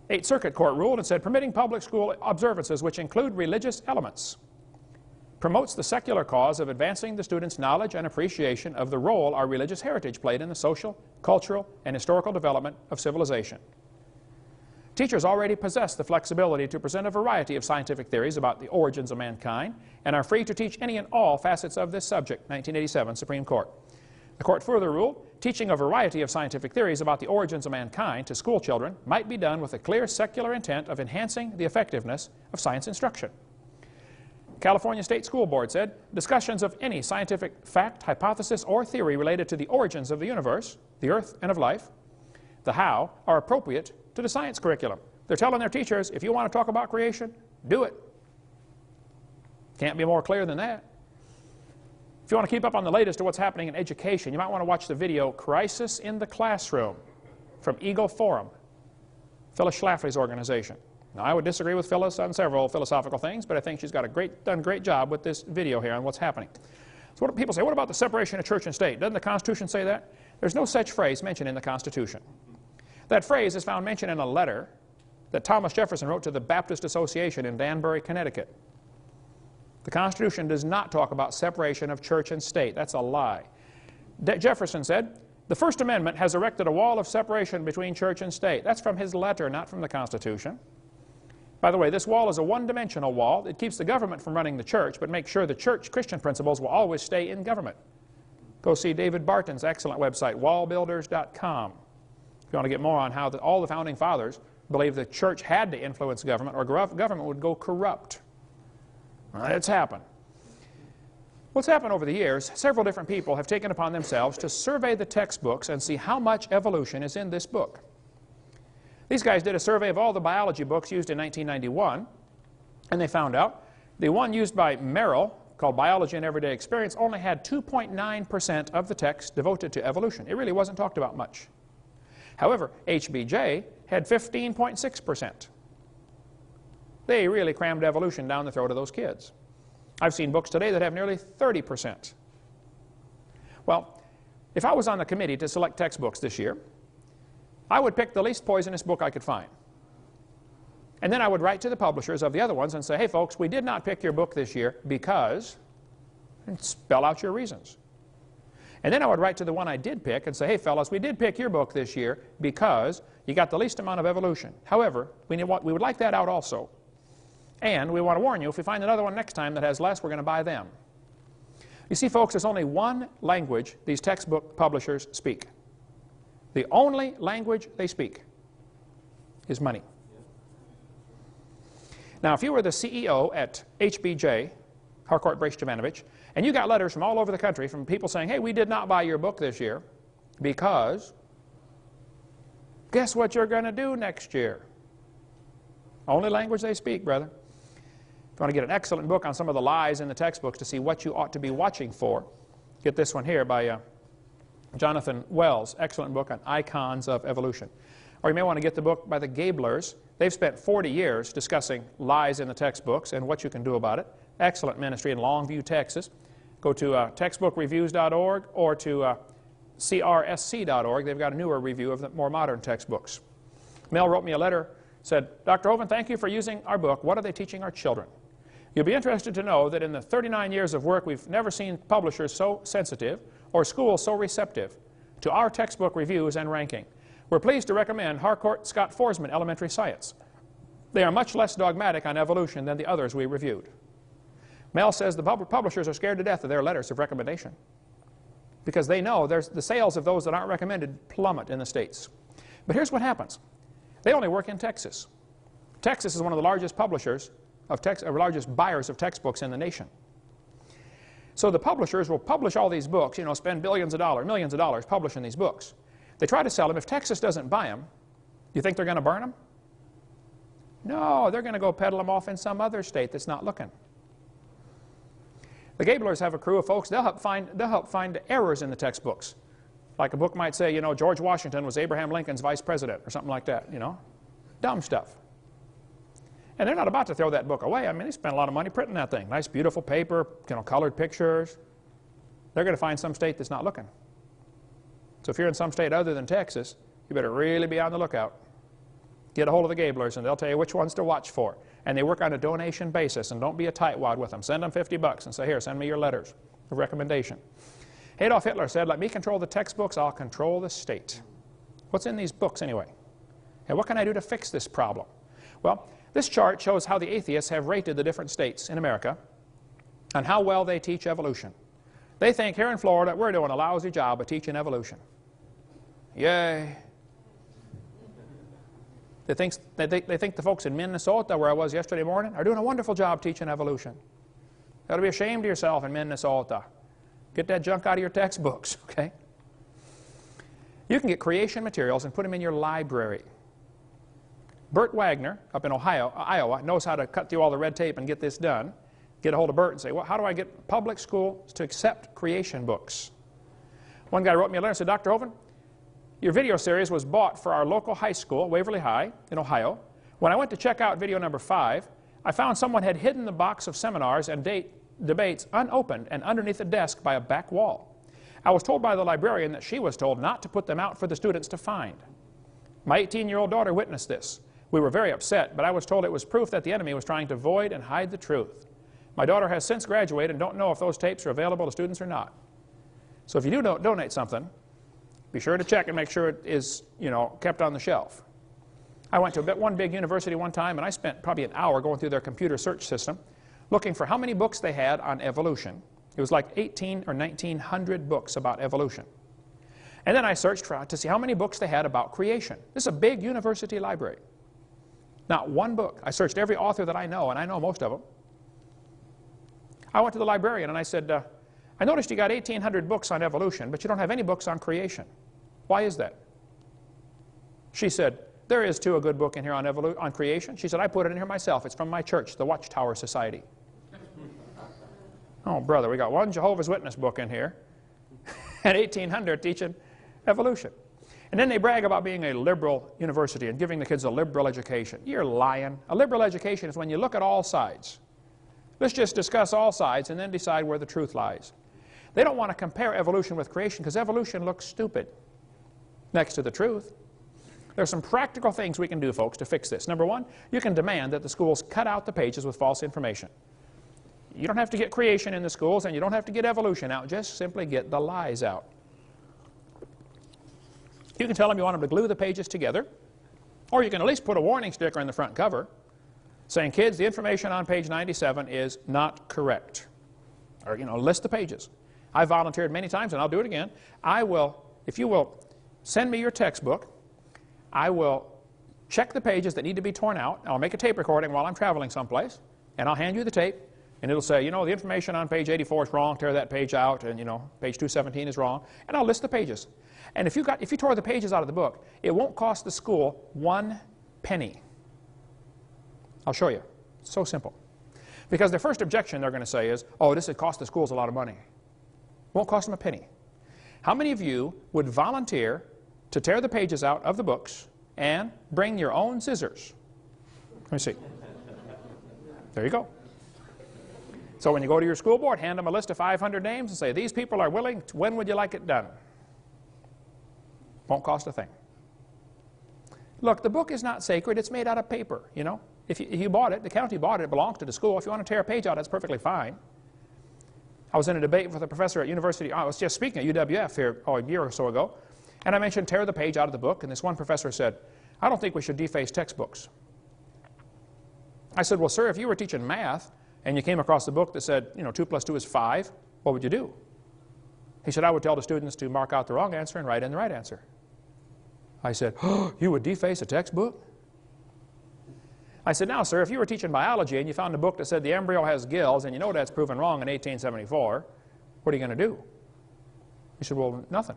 Eighth Circuit Court ruled and said, permitting public school observances which include religious elements promotes the secular cause of advancing the students' knowledge and appreciation of the role our religious heritage played in the social, cultural, and historical development of civilization. Teachers already possess the flexibility to present a variety of scientific theories about the origins of mankind and are free to teach any and all facets of this subject, 1987 Supreme Court. The court further ruled, teaching a variety of scientific theories about the origins of mankind to school children might be done with a clear secular intent of enhancing the effectiveness of science instruction. California State School Board said, discussions of any scientific fact, hypothesis, or theory related to the origins of the universe, the earth, and of life, the how, are appropriate to the science curriculum. They're telling their teachers, if you want to talk about creation, do it. Can't be more clear than that. If you want to keep up on the latest of what's happening in education, you might want to watch the video, Crisis in the Classroom, from Eagle Forum, Phyllis Schlafly's organization. Now, I would disagree with Phyllis on several philosophical things, but I think she's got done a great job with this video here on what's happening. So what people say, what about the separation of church and state? Doesn't the Constitution say that? There's no such phrase mentioned in the Constitution. That phrase is found mentioned in a letter that Thomas Jefferson wrote to the Baptist Association in Danbury, Connecticut. The Constitution does not talk about separation of church and state. That's a lie. Jefferson said, the First Amendment has erected a wall of separation between church and state. That's from his letter, not from the Constitution. By the way, this wall is a one-dimensional wall. It keeps the government from running the church, but makes sure the church Christian principles will always stay in government. Go see David Barton's excellent website, wallbuilders.com. If you want to get more on how all the Founding Fathers believed the church had to influence government or government would go corrupt. Well, it's happened. What's happened over the years, several different people have taken upon themselves to survey the textbooks and see how much evolution is in this book. These guys did a survey of all the biology books used in 1991, and they found out the one used by Merrill, called Biology and Everyday Experience, only had 2.9% of the text devoted to evolution. It really wasn't talked about much. However, HBJ had 15.6%. They really crammed evolution down the throat of those kids. I've seen books today that have nearly 30%. Well, if I was on the committee to select textbooks this year, I would pick the least poisonous book I could find. And then I would write to the publishers of the other ones and say, hey folks, we did not pick your book this year because, and spell out your reasons. And then I would write to the one I did pick and say, hey fellas, we did pick your book this year because you got the least amount of evolution. However, we would like that out also. And we want to warn you, if we find another one next time that has less, we're going to buy them. You see, folks, there's only one language these textbook publishers speak. The only language they speak is money. Now, if you were the CEO at HBJ, Harcourt Brace Jovanovich, and you got letters from all over the country from people saying, hey, we did not buy your book this year because guess what you're going to do next year? Only language they speak, brother. If you want to get an excellent book on some of the lies in the textbooks to see what you ought to be watching for, get this one here by Jonathan Wells, excellent book on icons of evolution. Or you may want to get the book by the Gablers. They've spent 40 years discussing lies in the textbooks and what you can do about it. Excellent ministry in Longview, Texas. Go to textbookreviews.org or to crsc.org. They've got a newer review of the more modern textbooks. Mel wrote me a letter, said, Dr. Hovind, thank you for using our book. What are they teaching our children? You'll be interested to know that in the 39 years of work, we've never seen publishers so sensitive or schools so receptive to our textbook reviews and ranking. We're pleased to recommend Harcourt Scott Forsman Elementary Science. They are much less dogmatic on evolution than the others we reviewed. Mel says the publishers are scared to death of their letters of recommendation because they know the sales of those that aren't recommended plummet in the States. But here's what happens. They only work in Texas. Texas is one of the largest publishers of largest buyers of textbooks in the nation. So the publishers will publish all these books, you know, spend millions of dollars publishing these books. They try to sell them. If Texas doesn't buy them, do you think they're going to burn them? No, they're going to go peddle them off in some other state that's not looking. The Gablers have a crew of folks. They'll help find errors in the textbooks. Like a book might say, you know, George Washington was Abraham Lincoln's vice president or something like that, you know. Dumb stuff. And they're not about to throw that book away. I mean, they spent a lot of money printing that thing. Nice, beautiful paper, you know, colored pictures. They're going to find some state that's not looking. So if you're in some state other than Texas, you better really be on the lookout. Get a hold of the Gablers, and they'll tell you which ones to watch for. And they work on a donation basis, and don't be a tightwad with them. Send them $50 and say, here, send me your letters of recommendation. Adolf Hitler said, let me control the textbooks, I'll control the state. What's in these books anyway? And what can I do to fix this problem? Well, this chart shows how the atheists have rated the different states in America and how well they teach evolution. They think here in Florida we're doing a lousy job of teaching evolution. Yay. They think the folks in Minnesota, where I was yesterday morning, are doing a wonderful job teaching evolution. You ought to be ashamed of yourself in Minnesota. Get that junk out of your textbooks, okay? You can get creation materials and put them in your library. Bert Wagner up in Iowa, knows how to cut through all the red tape and get this done. Get a hold of Bert and say, well, how do I get public schools to accept creation books? One guy wrote me a letter and said, Dr. Hovind, your video series was bought for our local high school, Waverly High, in Ohio. When I went to check out video number 5, I found someone had hidden the box of seminars and debates unopened and underneath a desk by a back wall. I was told by the librarian that she was told not to put them out for the students to find. My 18-year-old daughter witnessed this. We were very upset, but I was told it was proof that the enemy was trying to void and hide the truth. My daughter has since graduated and don't know if those tapes are available to students or not. So if you do donate something, be sure to check and make sure it is, you know, kept on the shelf. I went to one big university one time, and I spent probably an hour going through their computer search system looking for how many books they had on evolution. It was like 18 or 1900 books about evolution. And then I searched to see how many books they had about creation. This is a big university library. Not one book. I searched every author that I know, and I know most of them. I went to the librarian and I said, I noticed you got 1,800 books on evolution, but you don't have any books on creation. Why is that? She said, there is too a good book in here on creation. She said, I put it in here myself. It's from my church, the Watchtower Society. Oh, brother, we got one Jehovah's Witness book in here and 1,800 teaching evolution. And then they brag about being a liberal university and giving the kids a liberal education. You're lying. A liberal education is when you look at all sides. Let's just discuss all sides and then decide where the truth lies. They don't want to compare evolution with creation because evolution looks stupid next to the truth. There are some practical things we can do, folks, to fix this. Number one, you can demand that the schools cut out the pages with false information. You don't have to get creation in the schools, and you don't have to get evolution out. Just simply get the lies out. You can tell them you want them to glue the pages together, or you can at least put a warning sticker in the front cover saying, kids, the information on page 97 is not correct. Or, list the pages. I volunteered many times, and I'll do it again. I will, if you will send me your textbook, I will check the pages that need to be torn out. I'll make a tape recording while I'm traveling someplace, and I'll hand you the tape, and it'll say, the information on page 84 is wrong, tear that page out, and, page 217 is wrong, and I'll list the pages. And if you tore the pages out of the book, it won't cost the school 1 penny. I'll show you. It's so simple. Because the first objection they're going to say is, oh, this would cost the schools a lot of money. Won't cost them a penny. How many of you would volunteer to tear the pages out of the books and bring your own scissors? Let me see. There you go. So when you go to your school board, hand them a list of 500 names and say, these people are willing. When would you like it done? Won't cost a thing. Look, the book is not sacred. It's made out of paper, If you bought it, the county bought it, it belongs to the school. If you want to tear a page out, that's perfectly fine. I was in a debate with a professor at university. I was just speaking at UWF here a year or so ago, and I mentioned tear the page out of the book, and this one professor said, I don't think we should deface textbooks. I said, well, sir, if you were teaching math and you came across a book that said, 2 plus 2 is 5, what would you do? He said, I would tell the students to mark out the wrong answer and write in the right answer. I said, oh, you would deface a textbook? I said, now, sir, if you were teaching biology and you found a book that said the embryo has gills and you know that's proven wrong in 1874, what are you going to do? He said, well, nothing.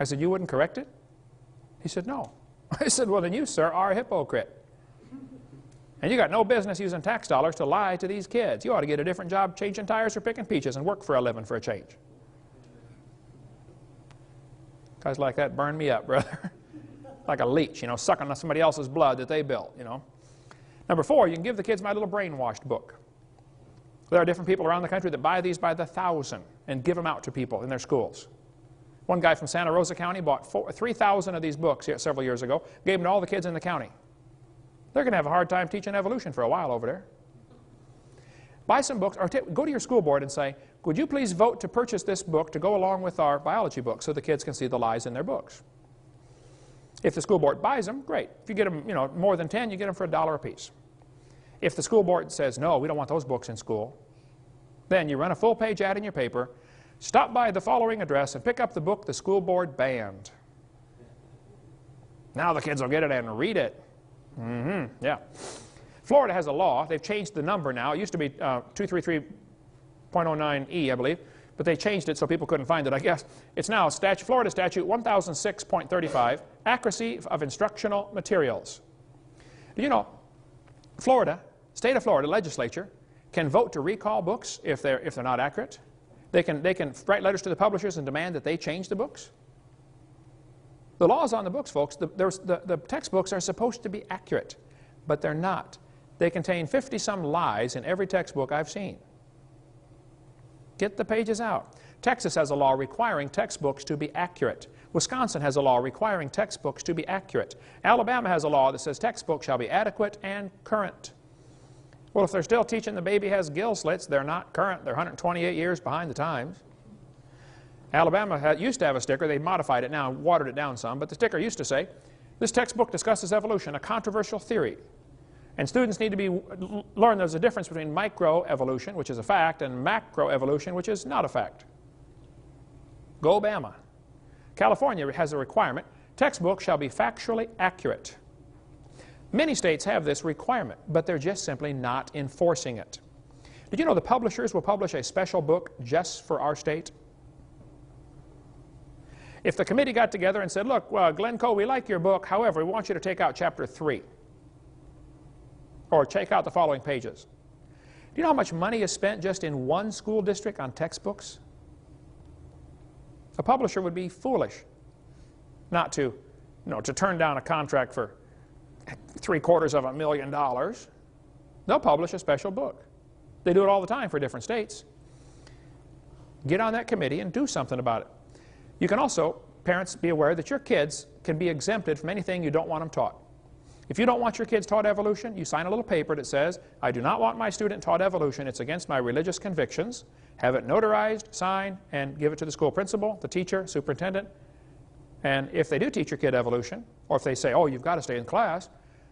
I said, you wouldn't correct it? He said, no. I said, well, then you, sir, are a hypocrite. And you got no business using tax dollars to lie to these kids. You ought to get a different job changing tires or picking peaches and work for a living for a change. Guys like that burn me up, brother. Like a leech, sucking on somebody else's blood that they built, Number 4, you can give the kids my little brainwashed book. There are different people around the country that buy these by the thousand and give them out to people in their schools. One guy from Santa Rosa County bought 3,000 of these books several years ago, gave them to all the kids in the county. They're going to have a hard time teaching evolution for a while over there. Buy some books, or go to your school board and say, would you please vote to purchase this book to go along with our biology book so the kids can see the lies in their books. If the school board buys them, great. If you get them, more than 10, you get them for $1 a piece. If the school board says, no, we don't want those books in school, then you run a full-page ad in your paper, stop by the following address and pick up the book the school board banned. Now the kids will get it and read it. Yeah. Florida has a law. They've changed the number now. It used to be 233.09E, I believe. But they changed it so people couldn't find it, I guess. It's now Florida Statute 1006.35, accuracy of instructional materials. Do you know, state of Florida legislature can vote to recall books if they're not accurate. They can write letters to the publishers and demand that they change the books. The law's on the books, folks. The textbooks are supposed to be accurate, but they're not. They contain 50-some lies in every textbook I've seen. Get the pages out. Texas has a law requiring textbooks to be accurate. Wisconsin has a law requiring textbooks to be accurate. Alabama has a law that says textbooks shall be adequate and current. Well, if they're still teaching the baby has gill slits, they're not current. They're 128 years behind the times. Alabama used to have a sticker. They modified it now and watered it down some, but the sticker used to say, this textbook discusses evolution, a controversial theory. And students need to learn there's a difference between microevolution, which is a fact, and macroevolution, which is not a fact. Go Obama. California has a requirement, textbooks shall be factually accurate. Many states have this requirement, but they're just simply not enforcing it. Did you know the publishers will publish a special book just for our state? If the committee got together and said, look, Glencoe, we like your book, however, we want you to take out chapter 3. Or check out the following pages. Do you know how much money is spent just in one school district on textbooks? A publisher would be foolish not to turn down a contract for $750,000. They'll publish a special book. They do it all the time for different states. Get on that committee and do something about it. You can also parents be aware that your kids can be exempted from anything you don't want them taught. If you don't want your kids taught evolution, you sign a little paper that says, I do not want my student taught evolution. It's against my religious convictions. Have it notarized, signed, and give it to the school principal, the teacher, superintendent. And if they do teach your kid evolution, or if they say, oh, you've got to stay in class,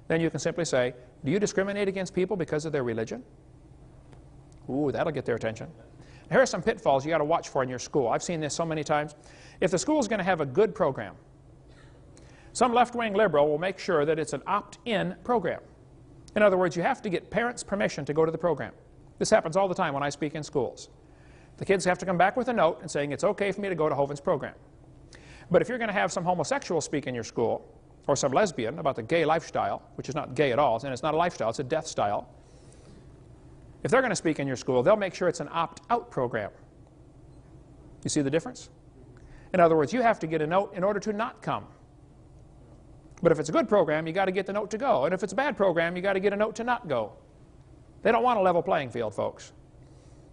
then you can simply say, do you discriminate against people because of their religion? Ooh, that'll get their attention. Here are some pitfalls you got to watch for in your school. I've seen this so many times. If the school is going to have a good program, some left-wing liberal will make sure that it's an opt-in program. In other words, you have to get parents' permission to go to the program. This happens all the time when I speak in schools. The kids have to come back with a note and saying it's okay for me to go to Hovind's program. But if you're going to have some homosexual speak in your school, or some lesbian about the gay lifestyle, which is not gay at all, and it's not a lifestyle, it's a death style, if they're going to speak in your school, they'll make sure it's an opt-out program. You see the difference? In other words, you have to get a note in order to not come. But if it's a good program, you got to get the note to go. And if it's a bad program, you got to get a note to not go. They don't want a level playing field, folks.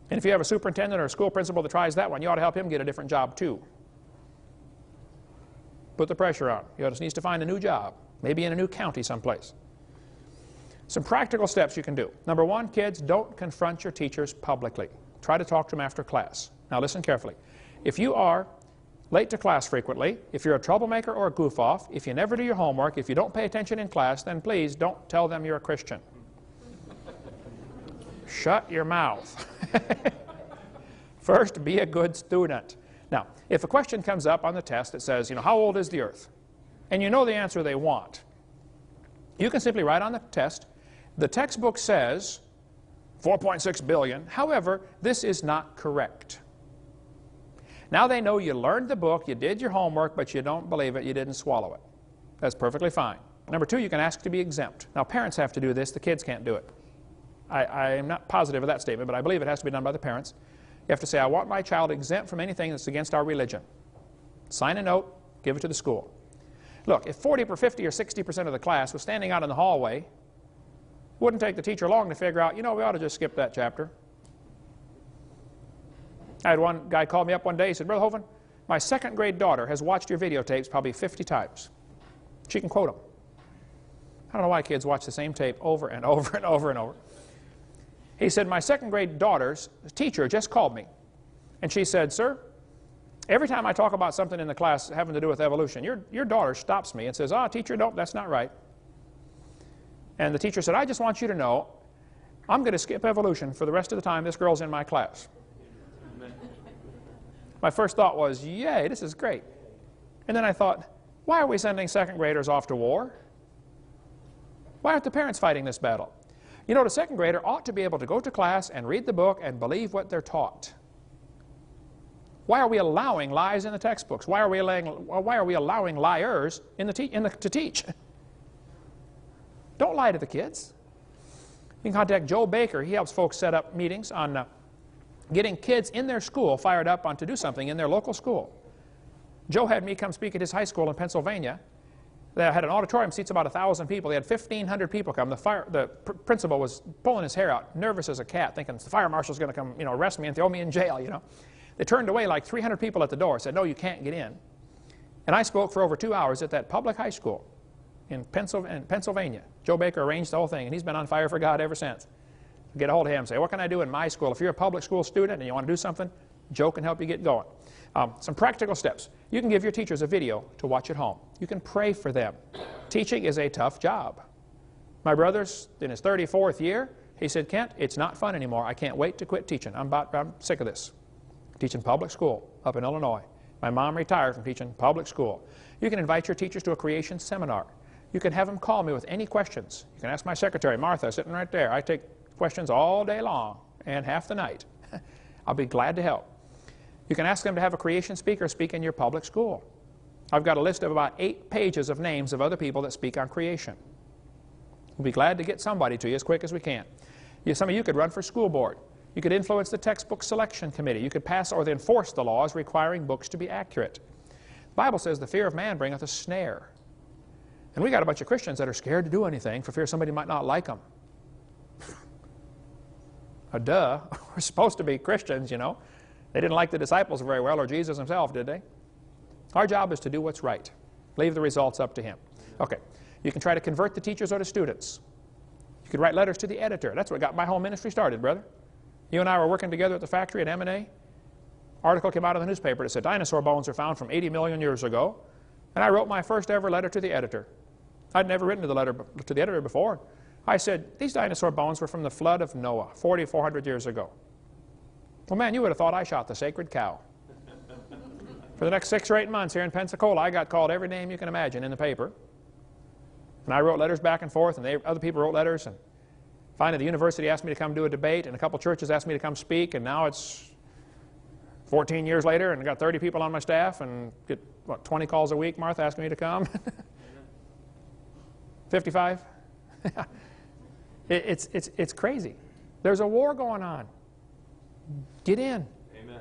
And if you have a superintendent or a school principal that tries that one, you ought to help him get a different job too. Put the pressure on. He just needs to find a new job, maybe in a new county someplace. Some practical steps you can do. Number one, kids, don't confront your teachers publicly. Try to talk to them after class. Now listen carefully. If you are late to class frequently, if you're a troublemaker or a goof-off, if you never do your homework, if you don't pay attention in class, then please don't tell them you're a Christian. Shut your mouth. First, be a good student. Now, if a question comes up on the test that says, how old is the Earth? And you know the answer they want, you can simply write on the test, the textbook says 4.6 billion. However, this is not correct. Now they know you learned the book, you did your homework, but you don't believe it, you didn't swallow it. That's perfectly fine. Number two, you can ask to be exempt. Now, parents have to do this, the kids can't do it. I am not positive of that statement, but I believe it has to be done by the parents. You have to say, I want my child exempt from anything that's against our religion. Sign a note, give it to the school. Look, if 40 or 50 or 60% of the class was standing out in the hallway, it wouldn't take the teacher long to figure out, we ought to just skip that chapter. I had one guy call me up one day, he said, Brother Hovind, my second grade daughter has watched your videotapes probably 50 times. She can quote them. I don't know why kids watch the same tape over and over and over and over. He said, my second grade daughter's teacher just called me. And she said, sir, every time I talk about something in the class having to do with evolution, your daughter stops me and says, teacher, nope, that's not right. And the teacher said, I just want you to know, I'm going to skip evolution for the rest of the time this girl's in my class. Amen. My first thought was, yay, this is great. And then I thought, why are we sending second graders off to war? Why aren't the parents fighting this battle? The second grader ought to be able to go to class and read the book and believe what they're taught. Why are we allowing lies in the textbooks? Why are we allowing liars to teach? Don't lie to the kids. You can contact Joe Baker. He helps folks set up meetings on getting kids in their school fired up on to do something in their local school. Joe had me come speak at his high school in Pennsylvania. They had an auditorium, seats about 1,000 people. They had 1,500 people come. The principal was pulling his hair out, nervous as a cat, thinking the fire marshal's going to come, arrest me and throw me in jail, They turned away like 300 people at the door, said, no, you can't get in. And I spoke for over 2 hours at that public high school in Pennsylvania. Joe Baker arranged the whole thing, and he's been on fire for God ever since. Get a hold of him and say, what can I do in my school? If you're a public school student and you want to do something, Joe can help you get going. Some practical steps. You can give your teachers a video to watch at home. You can pray for them. Teaching is a tough job. My brother's in his 34th year. He said, Kent, it's not fun anymore. I can't wait to quit teaching. I'm sick of this. Teaching public school up in Illinois. My mom retired from teaching public school. You can invite your teachers to a creation seminar. You can have them call me with any questions. You can ask my secretary, Martha, sitting right there. I take questions all day long and half the night. I'll be glad to help. You can ask them to have a creation speaker speak in your public school. I've got a list of about 8 pages of names of other people that speak on creation. We'll be glad to get somebody to you as quick as we can. Some of you could run for school board. You could influence the textbook selection committee. You could pass or enforce the laws requiring books to be accurate. The Bible says the fear of man bringeth a snare. And we got a bunch of Christians that are scared to do anything for fear somebody might not like them. Duh. We're supposed to be Christians, They didn't like the disciples very well, or Jesus himself, did they? Our job is to do what's right. Leave the results up to him. Okay. You can try to convert the teachers or the students. You could write letters to the editor. That's what got my whole ministry started, brother. You and I were working together at the factory at M&A. Article came out of the newspaper that said dinosaur bones are found from 80 million years ago. And I wrote my first ever letter to the editor. I'd never written to the editor before. I said, these dinosaur bones were from the flood of Noah, 4,400 years ago. Well, man, you would have thought I shot the sacred cow. For the next 6 or 8 months here in Pensacola, I got called every name you can imagine in the paper. And I wrote letters back and forth, and other people wrote letters. And finally, the university asked me to come do a debate, and a couple churches asked me to come speak, and now it's 14 years later, and I got 30 people on my staff, and get, what, 20 calls a week, Martha, asking me to come? 55? It's crazy. There's a war going on. Get in. Amen.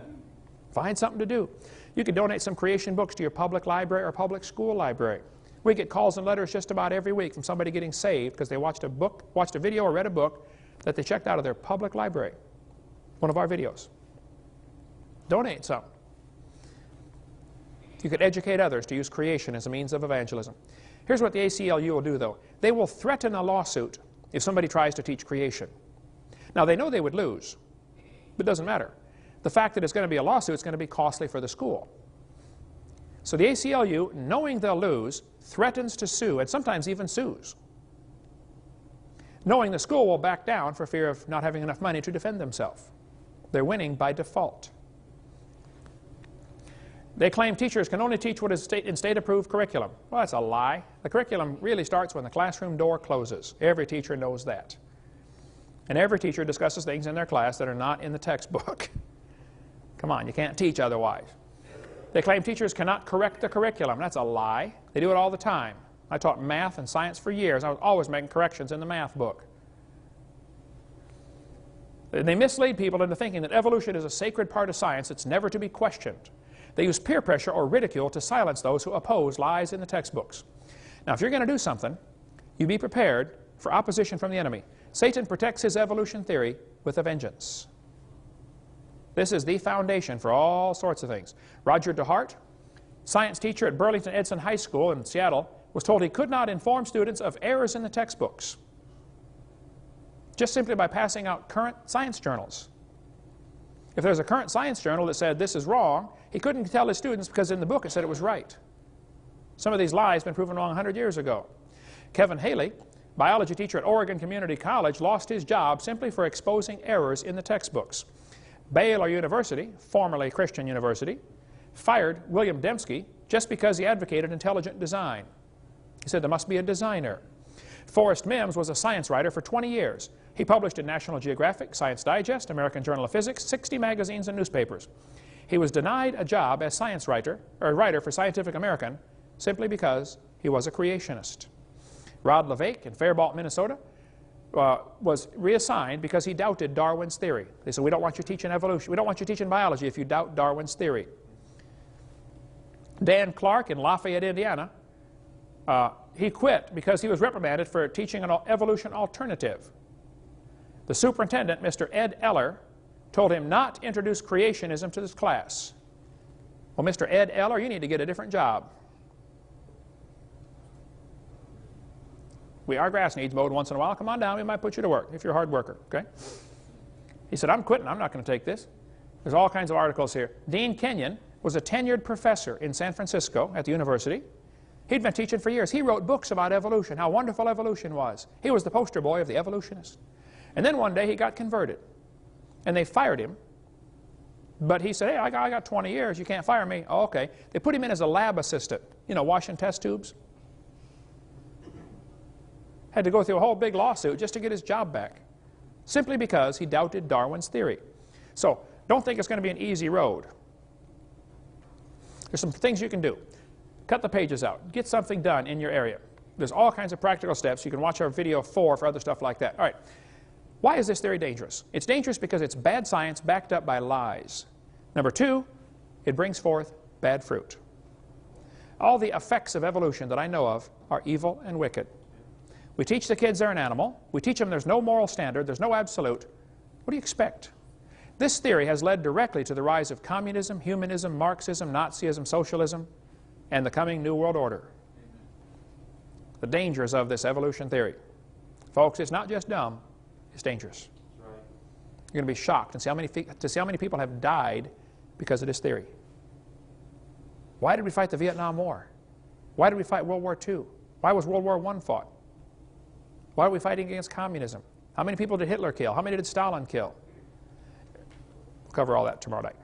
Find something to do. You could donate some creation books to your public library or public school library. We get calls and letters just about every week from somebody getting saved because they watched a video or read a book that they checked out of their public library. One of our videos. Donate some. You could educate others to use creation as a means of evangelism. Here's what the ACLU will do, though. They will threaten a lawsuit if somebody tries to teach creation. Now, they know they would lose, but it doesn't matter. The fact that it's going to be a lawsuit is going to be costly for the school. So the ACLU, knowing they'll lose, threatens to sue, and sometimes even sues, knowing the school will back down for fear of not having enough money to defend themselves. They're winning by default. They claim teachers can only teach what is in state-approved curriculum. Well, that's a lie. The curriculum really starts when the classroom door closes. Every teacher knows that. And every teacher discusses things in their class that are not in the textbook. Come on, you can't teach otherwise. They claim teachers cannot correct the curriculum. That's a lie. They do it all the time. I taught math and science for years. I was always making corrections in the math book. They mislead people into thinking that evolution is a sacred part of science that's never to be questioned. They use peer pressure or ridicule to silence those who oppose lies in the textbooks. Now, if you're going to do something, you be prepared for opposition from the enemy. Satan protects his evolution theory with a vengeance. This is the foundation for all sorts of things. Roger DeHart, science teacher at Burlington Edson High School in Seattle, was told he could not inform students of errors in the textbooks just simply by passing out current science journals. If there's a current science journal that said this is wrong, he couldn't tell his students because in the book it said it was right. Some of these lies have been proven wrong 100 years ago. Kevin Haley, biology teacher at Oregon Community College, lost his job simply for exposing errors in the textbooks. Baylor University, formerly Christian University, fired William Dembski just because he advocated intelligent design. He said there must be a designer. Forrest Mims was a science writer for 20 years. He published in National Geographic, Science Digest, American Journal of Physics, 60 magazines and newspapers. He was denied a job as science writer, or writer for Scientific American, simply because he was a creationist. Rod LeVake in Faribault, Minnesota, was reassigned because he doubted Darwin's theory. They said, we don't want you teaching evolution. We don't want you teaching biology if you doubt Darwin's theory. Dan Clark in Lafayette, Indiana, he quit because he was reprimanded for teaching an evolution alternative. The superintendent, Mr. Ed Eller, told him not to introduce creationism to this class. Well, Mr. Ed Eller, you need to get a different job. Our grass needs mowed once in a while. Come on down, we might put you to work if you're a hard worker, okay? He said, I'm quitting, I'm not going to take this. There's all kinds of articles here. Dean Kenyon was a tenured professor in San Francisco at the university. He'd been teaching for years. He wrote books about evolution, how wonderful evolution was. He was the poster boy of the evolutionist. And then one day he got converted. And they fired him. But he said, hey, I got 20 years, you can't fire me. Oh, okay. They put him in as a lab assistant, you know, washing test tubes. Had to go through a whole big lawsuit just to get his job back, simply because he doubted Darwin's theory. So don't think it's going to be an easy road. There's some things you can do. Cut the pages out. Get something done in your area. There's all kinds of practical steps. You can watch our video 4 for other stuff like that. All right. Why is this theory dangerous? It's dangerous because it's bad science backed up by lies. Number 2, it brings forth bad fruit. All the effects of evolution that I know of are evil and wicked. We teach the kids they're an animal. We teach them there's no moral standard, there's no absolute. What do you expect? This theory has led directly to the rise of communism, humanism, Marxism, Nazism, socialism. and the coming New World Order. The dangers of this evolution theory. Folks, it's not just dumb, it's dangerous. You're going to be shocked and see how many people have died because of this theory. Why did we fight the Vietnam War? Why did we fight World War II? Why was World War I fought? Why are we fighting against communism? How many people did Hitler kill? How many did Stalin kill? We'll cover all that tomorrow night.